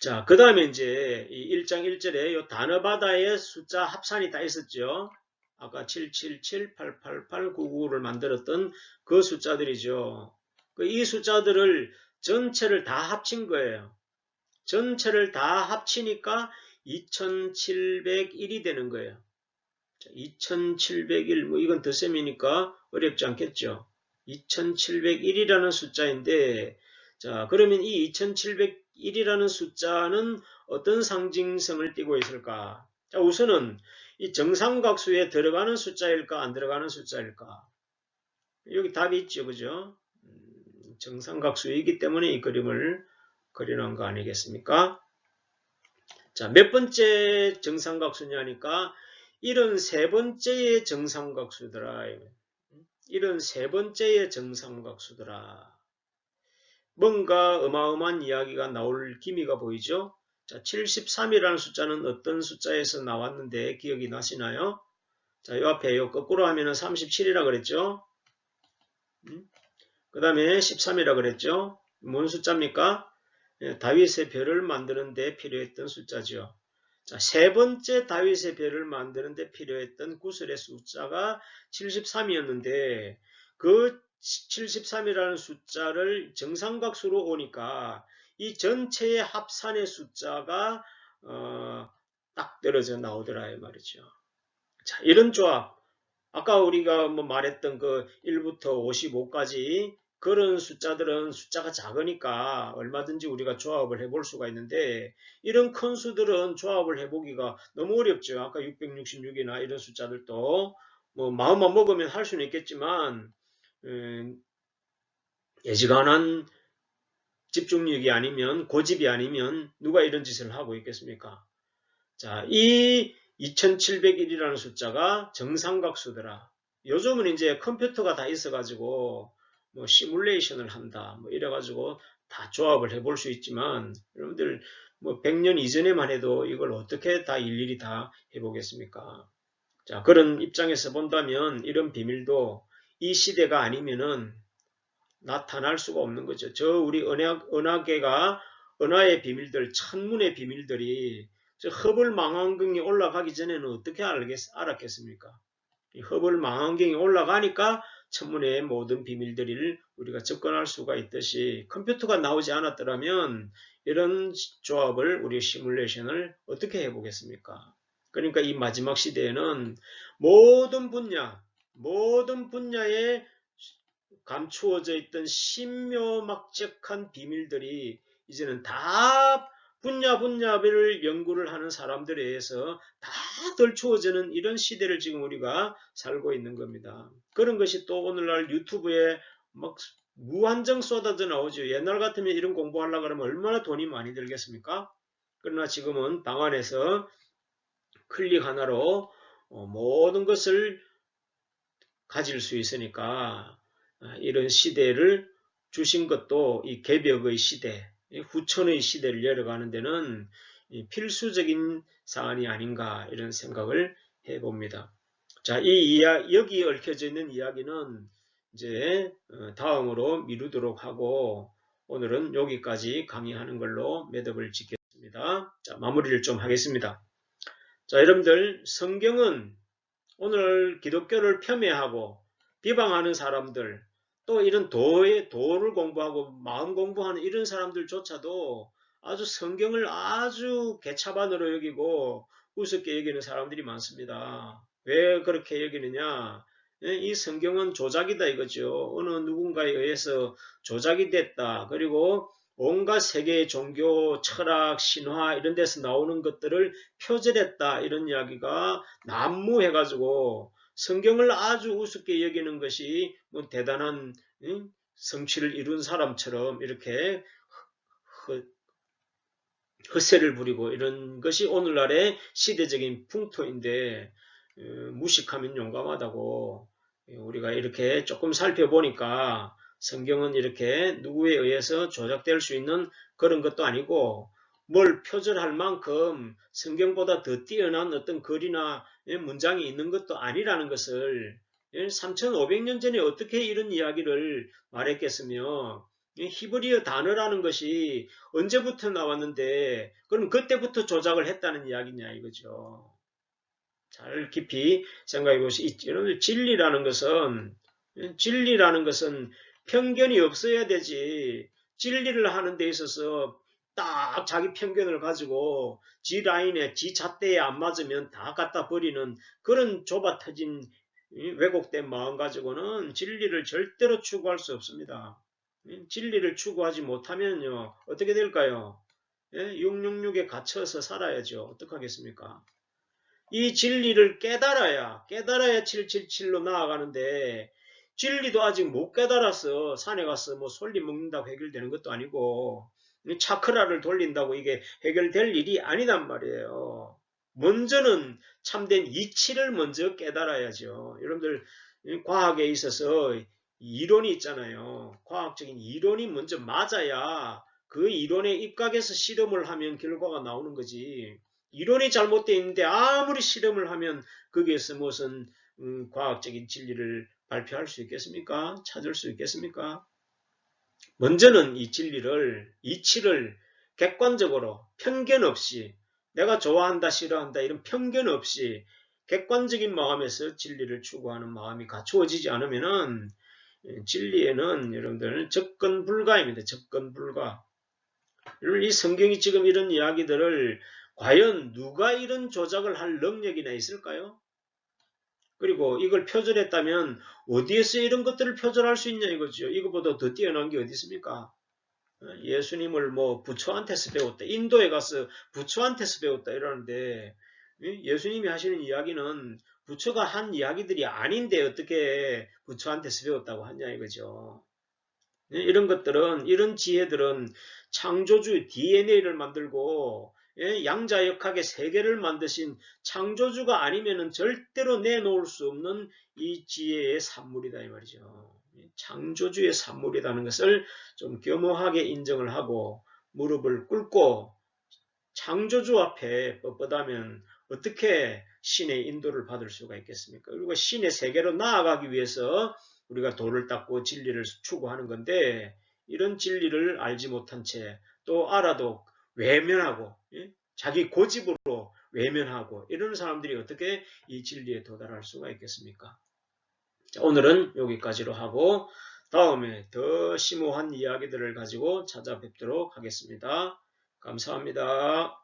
자, 그 다음에 이제 이 1장 1절에 이 단어바다에 숫자 합산이 다 있었죠. 아까 777, 888, 999를 만들었던 그 숫자들이죠. 이 숫자들을 전체를 다 합친 거예요. 전체를 다 합치니까 2701이 되는 거예요. 2701, 뭐 이건 덧셈이니까 어렵지 않겠죠. 2701이라는 숫자인데, 자, 그러면 이 1이라는 숫자는 어떤 상징성을 띠고 있을까? 자, 우선은 이 정삼각수에 들어가는 숫자일까 안 들어가는 숫자일까? 여기 답이 있죠, 그죠? 정삼각수이기 때문에 이 그림을 그려놓은 거 아니겠습니까? 자, 몇 번째 정삼각수냐니까 73번째의 정삼각수더라. 73번째의 정삼각수더라. 뭔가 어마어마한 이야기가 나올 기미가 보이죠? 자, 73이라는 숫자는 어떤 숫자에서 나왔는데 기억이 나시나요? 자, 요 앞에 요 거꾸로 하면은 37이라 그랬죠? 그 다음에 13이라 그랬죠? 뭔 숫자입니까? 다윗의 별을 만드는 데 필요했던 숫자죠. 자, 세 번째 다윗의 별을 만드는 데 필요했던 구슬의 숫자가 73이었는데 그 73이라는 숫자를 정삼각수로 오니까 이 전체의 합산의 숫자가 딱 떨어져 나오더라 이 말이죠. 자, 이런 조합 아까 우리가 뭐 말했던 그 1부터 55까지 그런 숫자들은 숫자가 작으니까 얼마든지 우리가 조합을 해볼 수가 있는데 이런 큰 수들은 조합을 해보기가 너무 어렵죠. 아까 666이나 이런 숫자들도 뭐 마음만 먹으면 할 수는 있겠지만 예지간한 집중력이 아니면 고집이 아니면 누가 이런 짓을 하고 있겠습니까? 자, 이 2701이라는 숫자가 정삼각수더라. 요즘은 이제 컴퓨터가 다 있어가지고 뭐 시뮬레이션을 한다 뭐 이래가지고 다 조합을 해볼 수 있지만 여러분들 뭐 100년 이전에만 해도 이걸 어떻게 다 일일이 다 해보겠습니까? 자, 그런 입장에서 본다면 이런 비밀도 이 시대가 아니면은 나타날 수가 없는 거죠. 저 우리 은하계가 은하의 비밀들, 천문의 비밀들이 저 허블 망원경이 올라가기 전에는 어떻게 알았겠습니까? 이 허블 망원경이 올라가니까 천문의 모든 비밀들을 우리가 접근할 수가 있듯이 컴퓨터가 나오지 않았더라면 이런 조합을 우리 시뮬레이션을 어떻게 해보겠습니까? 그러니까 이 마지막 시대에는 모든 분야의 감추어져 있던 신묘막측한 비밀들이 이제는 다 분야별을 연구를 하는 사람들에 의해서 다 덜추어지는 이런 시대를 지금 우리가 살고 있는 겁니다. 그런 것이 또 오늘날 유튜브에 막 무한정 쏟아져 나오죠. 옛날 같으면 이런 공부하려고 그러면 얼마나 돈이 많이 들겠습니까? 그러나 지금은 방 안에서 클릭 하나로 모든 것을 가질 수 있으니까 이런 시대를 주신 것도 이 개벽의 시대, 후천의 시대를 열어가는 데는 필수적인 사안이 아닌가 이런 생각을 해봅니다. 자, 여기 얽혀져 있는 이야기는 이제 다음으로 미루도록 하고 오늘은 여기까지 강의하는 걸로 매듭을 짓겠습니다. 자, 마무리를 좀 하겠습니다. 자, 여러분들 성경은 오늘 기독교를 폄훼하고 비방하는 사람들 또 이런 도를 공부하고 마음 공부하는 이런 사람들조차도 아주 성경을 아주 개차반으로 여기고 우습게 여기는 사람들이 많습니다. 왜 그렇게 여기느냐? 이 성경은 조작이다 이거죠. 어느 누군가에 의해서 조작이 됐다. 그리고 온갖 세계의 종교, 철학, 신화 이런 데서 나오는 것들을 표절했다. 이런 이야기가 난무해가지고 성경을 아주 우습게 여기는 것이 뭐 대단한 성취를 이룬 사람처럼 이렇게 헛세를 부리고 이런 것이 오늘날의 시대적인 풍토인데 무식하면 용감하다고 우리가 이렇게 조금 살펴보니까 성경은 이렇게 누구에 의해서 조작될 수 있는 그런 것도 아니고 뭘 표절할 만큼 성경보다 더 뛰어난 어떤 글이나 문장이 있는 것도 아니라는 것을 3500년 전에 어떻게 이런 이야기를 말했겠으며 히브리어 단어라는 것이 언제부터 나왔는데 그럼 그때부터 조작을 했다는 이야기냐 이거죠. 잘 깊이 생각해 보시죠. 여러분들 진리라는 것은 편견이 없어야 되지. 진리를 하는 데 있어서 딱 자기 편견을 가지고 지 라인에 지 잣대에 안 맞으면 다 갖다 버리는 그런 좁아 터진 왜곡된 마음 가지고는 진리를 절대로 추구할 수 없습니다. 진리를 추구하지 못하면요 어떻게 될까요? 666에 갇혀서 살아야죠. 어떡하겠습니까? 이 진리를 깨달아야 777로 나아가는데 진리도 아직 못 깨달아서 산에 가서 뭐 솔잎 먹는다고 해결되는 것도 아니고 차크라를 돌린다고 이게 해결될 일이 아니단 말이에요. 먼저는 참된 이치를 먼저 깨달아야죠. 여러분들 과학에 있어서 이론이 있잖아요. 과학적인 이론이 먼저 맞아야 그 이론에 입각해서 실험을 하면 결과가 나오는 거지. 이론이 잘못되어 있는데 아무리 실험을 하면 거기에서 무슨 과학적인 진리를 발표할 수 있겠습니까? 찾을 수 있겠습니까? 먼저는 이 진리를, 이치를 객관적으로 편견 없이 내가 좋아한다, 싫어한다 이런 편견 없이 객관적인 마음에서 진리를 추구하는 마음이 갖추어지지 않으면은 진리에는 여러분들 접근 불가입니다. 접근 불가. 여러분 이 성경이 지금 이런 이야기들을 과연 누가 이런 조작을 할 능력이나 있을까요? 그리고 이걸 표절했다면 어디에서 이런 것들을 표절할 수 있냐 이거죠. 이거보다 더 뛰어난 게 어디 있습니까? 예수님을 뭐 부처한테서 배웠다. 인도에 가서 부처한테서 배웠다 이러는데 예수님이 하시는 이야기는 부처가 한 이야기들이 아닌데 어떻게 부처한테서 배웠다고 하냐 이거죠. 이런 것들은 이런 지혜들은 창조주 DNA를 만들고 양자역학의 세계를 만드신 창조주가 아니면은 절대로 내놓을 수 없는 이 지혜의 산물이다 이 말이죠. 창조주의 산물이라는 것을 좀 겸허하게 인정을 하고 무릎을 꿇고 창조주 앞에 뻣뻣하면 어떻게 신의 인도를 받을 수가 있겠습니까? 그리고 신의 세계로 나아가기 위해서 우리가 도를 닦고 진리를 추구하는 건데 이런 진리를 알지 못한 채 또 알아도 외면하고 자기 고집으로 외면하고 이런 사람들이 어떻게 이 진리에 도달할 수가 있겠습니까? 자, 오늘은 여기까지로 하고 다음에 더 심오한 이야기들을 가지고 찾아뵙도록 하겠습니다. 감사합니다.